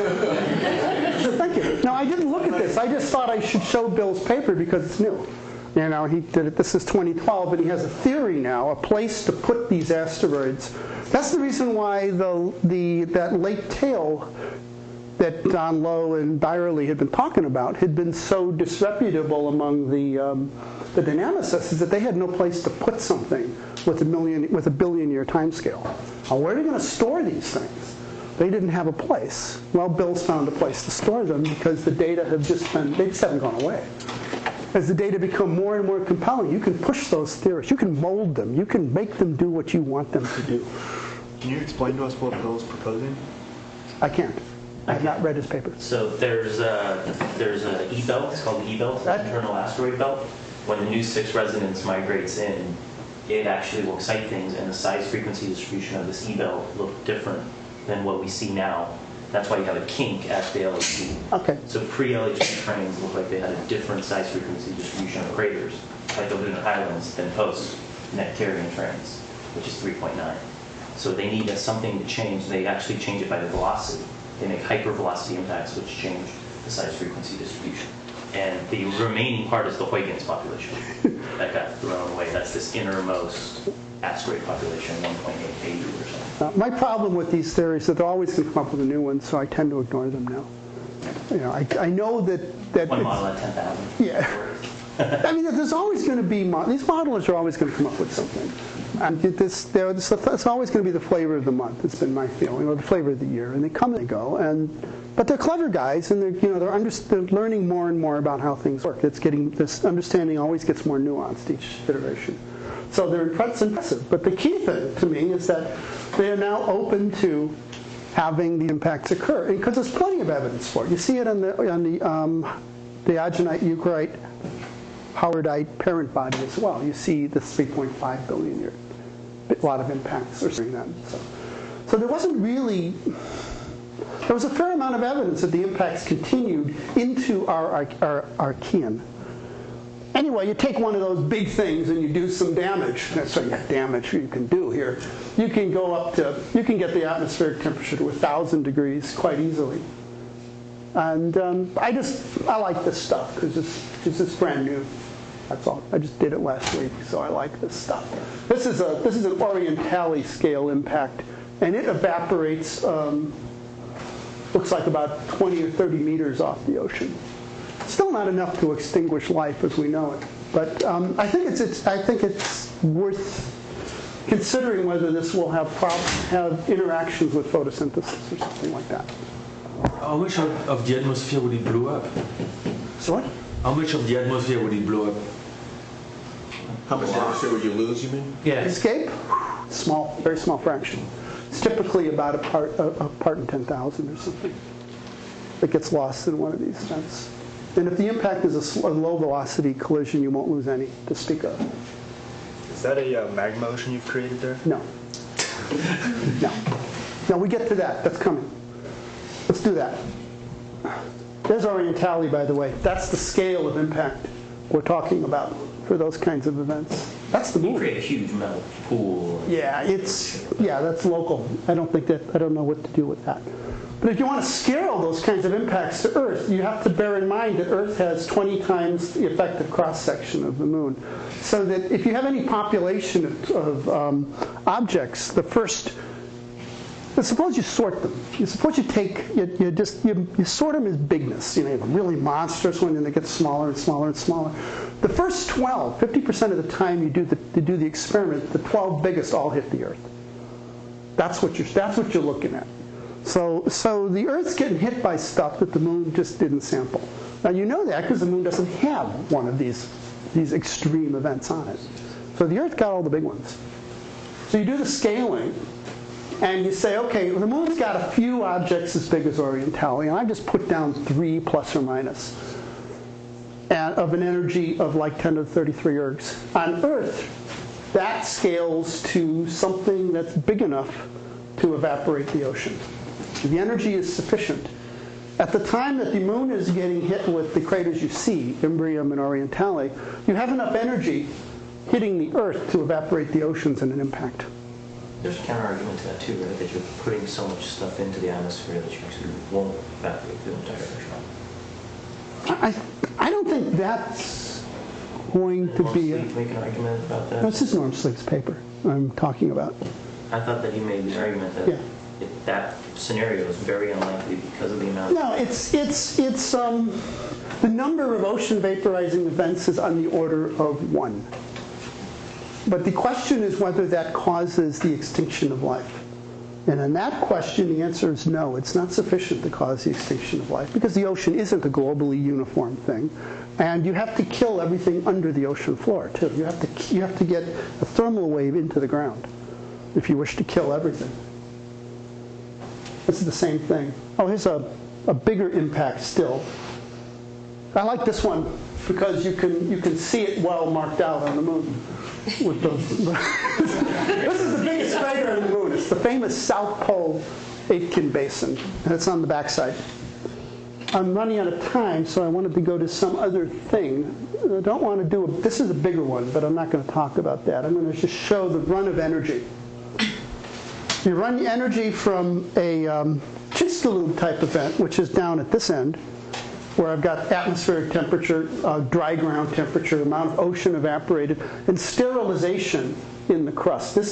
Thank you. No, I didn't look at this. I just thought I should show Bill's paper because it's new. He did it. This is 2012, and he has a theory now, a place to put these asteroids. That's the reason why that late tail that Don Lowe and Byerly had been talking about had been so disreputable among the dynamicists, is that they had no place to put something with a billion-year time scale. Now, where are they going to store these things? They didn't have a place. Well, Bill's found a place to store them because the data they just haven't gone away. As the data become more and more compelling, you can push those theories. You can mold them. You can make them do what you want them to do. Can you explain to us what Bill's proposing? I can't. I've not read his paper. So there's a E-belt. It's called the E-belt, the internal asteroid belt. When the new 6 resonance migrates in, it actually will excite things, and the size frequency distribution of this E-belt look different than what we see now. That's why you have a kink at the LHC. Okay. So pre-LHC trains look like they had a different size frequency distribution of craters, like the lunar highlands, than post-Nectarian trains, which is 3.9. So they need something to change. They actually change it by the velocity. They make hypervelocity impacts, which change the size frequency distribution. And the remaining part is the Huygens population that got thrown away. That's this innermost asteroid population, 1.8 or something. My problem with these theories is that they're always going to come up with a new one, so I tend to ignore them now. I know that one model at 10,000. Yeah. I mean, there's always going to be these modelers are always going to come up with something. And it's always going to be the flavor of the month. It's been my feeling, or the flavor of the year. And they come and go, but they're clever guys, and they're learning more and more about how things work. This understanding always gets more nuanced each iteration. So they're impressive. But the key thing to me is that they are now open to having the impacts occur, because there's plenty of evidence for it. You see it on the agenite, eukaryote, howardite parent body as well. You see the 3.5 billion year. A lot of impacts are seeing that. So there wasn't really. There was a fair amount of evidence that the impacts continued into our Archean. Anyway, you take one of those big things and you do some damage. That's what damage you can do here. You can get the atmospheric temperature to 1,000 degrees quite easily. And I like this stuff because it's brand new. That's all. I just did it last week, so I like this stuff. This is an Orientale scale impact, and it evaporates. Looks like about 20 or 30 meters off the ocean. Still not enough to extinguish life as we know it, but I think it's worth considering whether this will have interactions with photosynthesis or something like that. How much of the atmosphere would it blow up? So what? How much of the atmosphere would it blow up? How much atmosphere would you lose, you mean? Yeah. Escape? Small, very small fraction. It's typically about a part in 10,000 or something that gets lost in one of these events. And if the impact is a low velocity collision, you won't lose any to speak of. Is that a magma ocean you've created there? No. No, we get to that. That's coming. Let's do that. There's Orientale, by the way. That's the scale of impact we're talking about for those kinds of events. That's the moon. You create a huge metal pool. Yeah, that's local. I don't know what to do with that. But if you want to scale those kinds of impacts to Earth, you have to bear in mind that Earth has 20 times the effective cross-section of the moon. So that if you have any population of objects, suppose you sort them. Suppose you sort them as bigness. You have a really monstrous one, and they get smaller and smaller and smaller. The first 12, 50% of the time you do the experiment, the 12 biggest all hit the Earth. That's what you're looking at. So the Earth's getting hit by stuff that the moon just didn't sample. Now you know that because the moon doesn't have one of these extreme events on it. So the Earth got all the big ones. So you do the scaling, and you say, okay, well, the moon's got a few objects as big as Orientale, and I just put down 3 plus or minus, and of an energy of like 10 to the 33 ergs. On Earth, that scales to something that's big enough to evaporate the ocean. The energy is sufficient. At the time that the moon is getting hit with the craters you see, Imbrium and Orientale, you have enough energy hitting the Earth to evaporate the oceans in an impact. There's a counter-argument to that too, right? That you're putting so much stuff into the atmosphere that you actually won't evaporate the entire ocean. I don't think that's going to be Norm Sleep make an argument about that? No, this is Norm Sleep's paper I'm talking about. I thought that he made the argument that that scenario is very unlikely because of the amount. No, it's the number of ocean vaporizing events is on the order of 1. But the question is whether that causes the extinction of life. And on that question, the answer is no. It's not sufficient to cause the extinction of life because the ocean isn't a globally uniform thing. And you have to kill everything under the ocean floor, too. You have to get a thermal wave into the ground if you wish to kill everything. This is the same thing. Oh, here's a bigger impact still. I like this one because you can see it well marked out on the moon. With this is the biggest crater on the moon. It's the famous South Pole Aitken Basin, and it's on the backside. I'm running out of time, so I wanted to go to some other thing. I don't want to this is a bigger one, but I'm not going to talk about that. I'm going to just show the run of energy. You run the energy from a Chicxulub type event, which is down at this end, where I've got atmospheric temperature, dry ground temperature, amount of ocean evaporated, and sterilization in the crust. This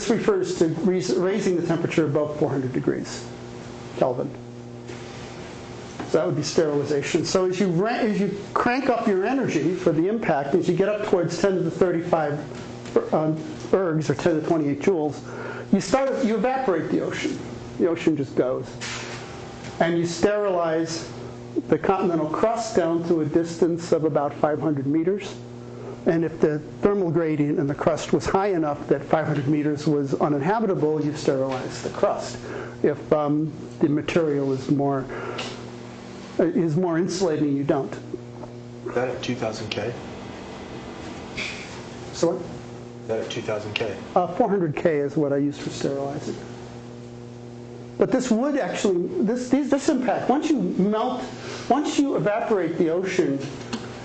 refers to raising the temperature above 400 degrees Kelvin. So that would be sterilization. So as you crank up your energy for the impact, as you get up towards 10 to the 35 ergs, or 10 to the 28 joules, you evaporate the ocean. The ocean just goes. And you sterilize the continental crust down to a distance of about 500 meters. And if the thermal gradient in the crust was high enough that 500 meters was uninhabitable, you sterilize the crust. If the material is more insulating, you don't. Is that at 2000 K? So what? Is that at 2000 K? 400 K is what I use for sterilizing. But this would actually, this impact, once you evaporate the ocean,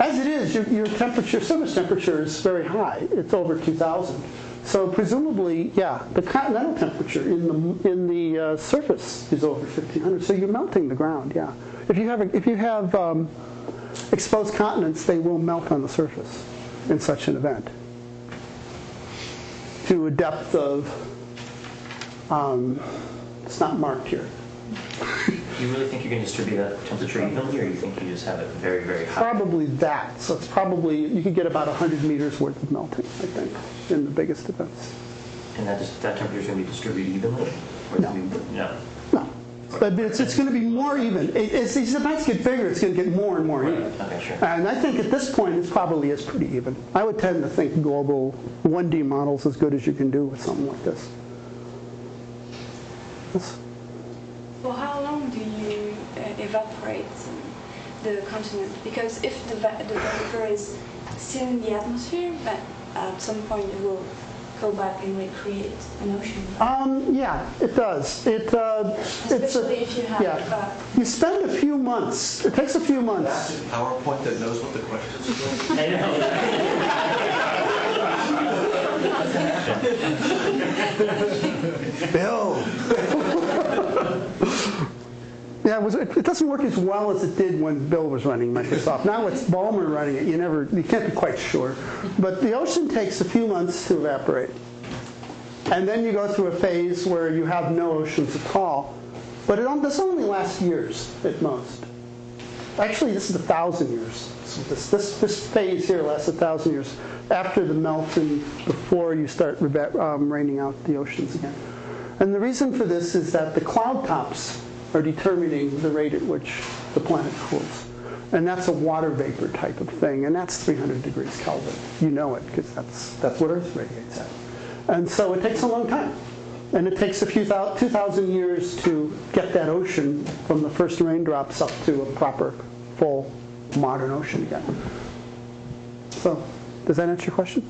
as it is, your temperature, surface temperature is very high. It's over 2,000. So presumably, yeah, the continental temperature in the surface is over 1,500. So you're melting the ground, yeah. If you have exposed continents, they will melt on the surface in such an event to a depth of, it's not marked here. You really think you can distribute that temperature evenly, or you think you just have it very, very high? Probably that. So it's probably, you could get about 100 meters worth of melting, I think, in the biggest events. And that temperature is going to be distributed evenly? Or No. No. No. But it's going to be more even. As these events get bigger, it's going to get more and more even. Okay, sure. And I think at this point, it probably is pretty even. I would tend to think global 1D models as good as you can do with something like this. Yes. For how long do you evaporate the continent? Because if the vapor is still in the atmosphere, but at some point it will go back and recreate an ocean. Yeah, it does. Especially if you have. You spend a few months. It takes a few months. That's a PowerPoint that knows what the questions are. I know. Bill. Yeah, it doesn't work as well as it did when Bill was running Microsoft. Now it's Ballmer running it. You can't be quite sure. But the ocean takes a few months to evaporate. And then you go through a phase where you have no oceans at all. But this only lasts years at most. Actually, this is 1,000 years. So this phase here lasts 1,000 years after the melt and before you start raining out the oceans again. And the reason for this is that the cloud tops are determining the rate at which the planet cools. And that's a water vapor type of thing, and that's 300 degrees Kelvin. You know it, because that's what Earth radiates at. And so it takes a long time. And it takes a few 2,000 years to get that ocean from the first raindrops up to a proper, full, modern ocean again. So, does that answer your question?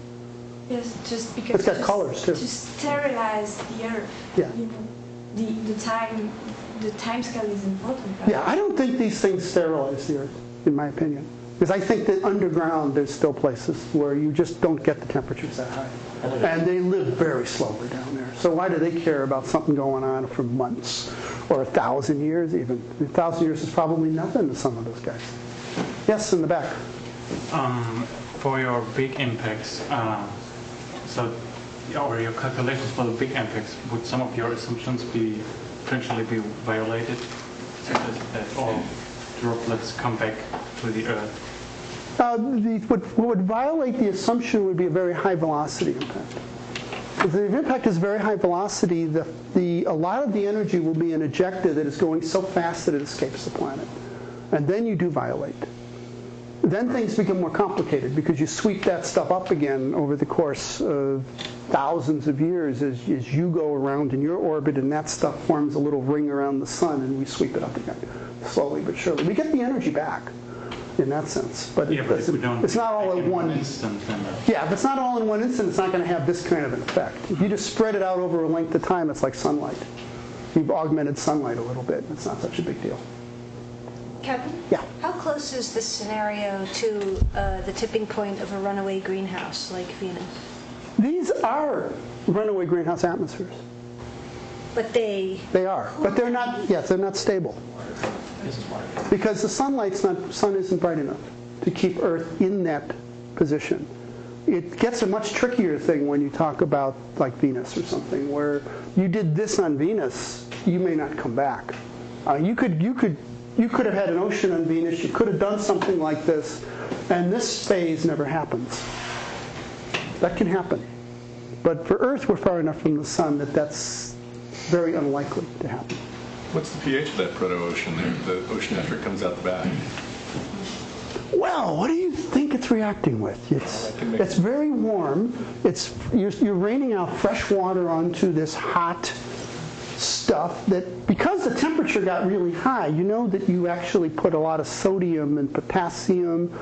Yes, just because it's got colors too. To sterilize the Earth, yeah. You know, the time scale is important, right? Yeah, I don't think these things sterilize the Earth, in my opinion. Because I think that underground there's still places where you just don't get the temperatures that high. And they live very slowly down there. So why do they care about something going on for months or 1,000 years even? 1,000 years is probably nothing to some of those guys. Yes, in the back. For your big impacts, or your calculations for the big impacts, would some of your assumptions potentially be violated, such as that all droplets come back to the Earth? What would violate the assumption would be a very high velocity impact. If the impact is very high velocity, a lot of the energy will be an ejecta that is going so fast that it escapes the planet. And then you do violate. Then things become more complicated because you sweep that stuff up again over the course of thousands of years as you go around in your orbit, and that stuff forms a little ring around the sun, and we sweep it up again, slowly but surely. We get the energy back in that sense, but, it's not all in one instant. Yeah, if it's not all in one instant, it's not going to have this kind of an effect. If you just spread it out over a length of time, it's like sunlight. You've augmented sunlight a little bit. It's not such a big deal. Kevin? Yeah. How close is this scenario to the tipping point of a runaway greenhouse like Venus? These are runaway greenhouse atmospheres. But they are. But they're not, yes, they're not stable. Because the sun isn't bright enough to keep Earth in that position. It gets a much trickier thing when you talk about like Venus or something, where you did this on Venus, you may not come back. You could have had an ocean on Venus, you could have done something like this, and this phase never happens. That can happen. But for Earth, we're far enough from the sun that that's very unlikely to happen. What's the pH of that proto-ocean there, the ocean after it comes out the back? Well, what do you think it's reacting with? It's very warm. You're raining out fresh water onto this hot stuff that, because the temperature got really high, you know that you actually put a lot of sodium and potassium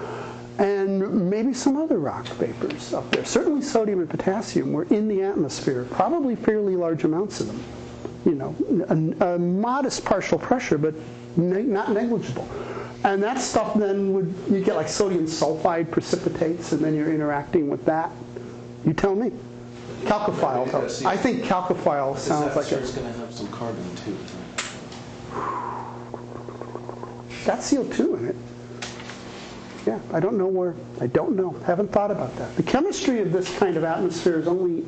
and maybe some other rock vapors up there. Certainly sodium and potassium were in the atmosphere, probably fairly large amounts of them. You know, a modest partial pressure, but not negligible. And that stuff then you get like sodium sulfide precipitates, and then you're interacting with that. You tell me. Chalcophile. I think chalcophile sounds like it's going to have some carbon too. Got CO2 in it. Yeah, I don't know where. I don't know. Haven't thought about that. The chemistry of this kind of atmosphere is only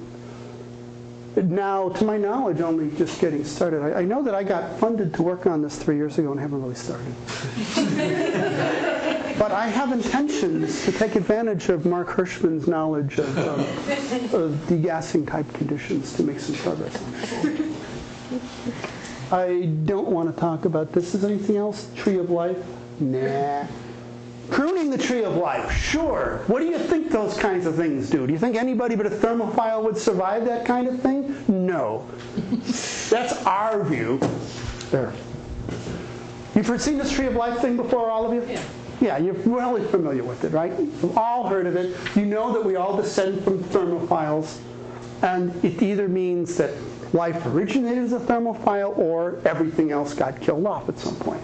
now, to my knowledge, only just getting started. I know that I got funded to work on this 3 years ago and haven't really started. But I have intentions to take advantage of Mark Hirschman's knowledge of degassing type conditions to make some progress on it. I don't want to talk about this. Is there anything else? Tree of life? Nah. Pruning the tree of life, sure. What do you think those kinds of things do? Do you think anybody but a thermophile would survive that kind of thing? No. That's our view. There. You've seen this tree of life thing before, all of you? Yeah. Yeah, you're really familiar with it, right? You've all heard of it. You know that we all descend from thermophiles. And it either means that life originated as a thermophile or everything else got killed off at some point.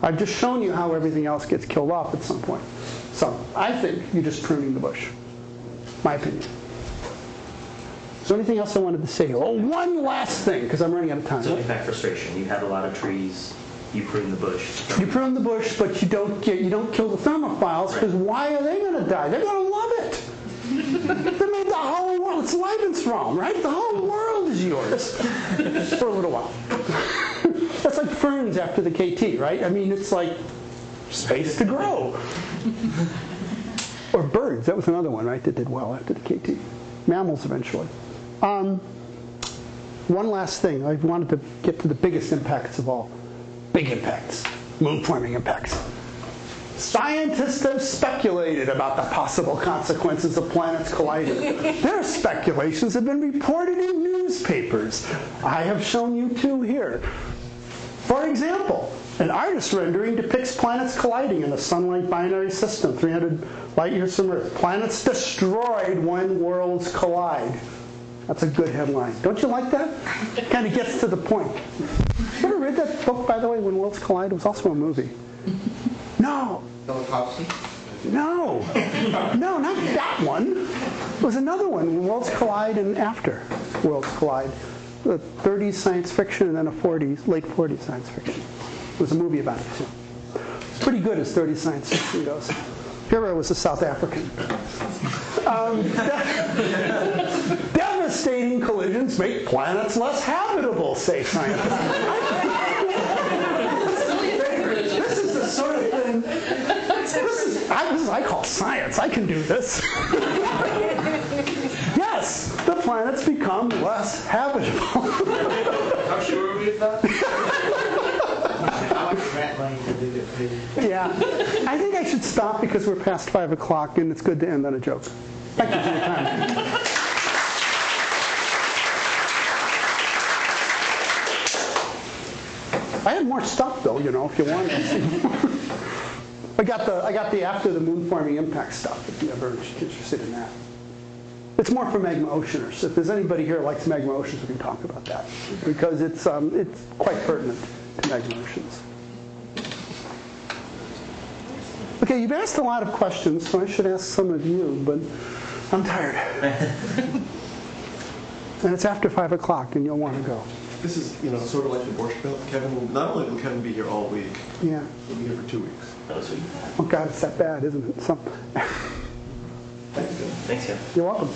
I've just shown you how everything else gets killed off at some point. So I think you're just pruning the bush. My opinion. Is there anything else I wanted to say? Oh, one last thing, because I'm running out of time. So impact frustration. You have a lot of trees. You prune the bush. You prune the bush, but you don't kill the thermophiles, because why are they going to die? They're going to love it. They made the whole world. It's Lebensraum, right? The whole world is yours for a little while. That's like ferns after the KT, right? I mean, it's like space to grow. Or birds. That was another one, right, that did well after the KT. Mammals eventually. One last thing. I wanted to get to the biggest impacts of all. Big impacts. Moon-forming impacts. Scientists have speculated about the possible consequences of planets colliding. Their speculations have been reported in newspapers. I have shown you two here. For example, an artist rendering depicts planets colliding in a sun-light binary system, 300 light years from Earth. Planets destroyed when worlds collide. That's a good headline. Don't you like that? It kind of gets to the point. You ever read that book, by the way, When Worlds Collide? It was also a movie. No. No. No, not that one. It was another one, When Worlds Collide and After Worlds Collide. The 30s science fiction and then a late 40s science fiction. It was a movie about it, too. It's pretty good as 30s science fiction goes. Hero was a South African. Devastating collisions make planets less habitable, say scientists. This is the sort of thing. I call science. I can do this. Yes, the planets become less habitable. How sure are we of that? Yeah, I think I should stop because we're past 5 o'clock and it's good to end on a joke. Thank you for your time. I had more stuff though, you know, if you want to see more. I got the after the moon forming impact stuff if you're ever interested in that. It's more for magma oceaners. If there's anybody here who likes magma oceans, we can talk about that because it's quite pertinent to magma oceans. Okay, you've asked a lot of questions, so I should ask some of you, but I'm tired. And it's after 5 o'clock, and you'll want to go. This is, sort of like the Borscht Belt. Kevin, not only will Kevin be here all week, yeah, he'll be here for 2 weeks. Oh, God, it's that bad, isn't it? Thanks, Kevin. You're welcome.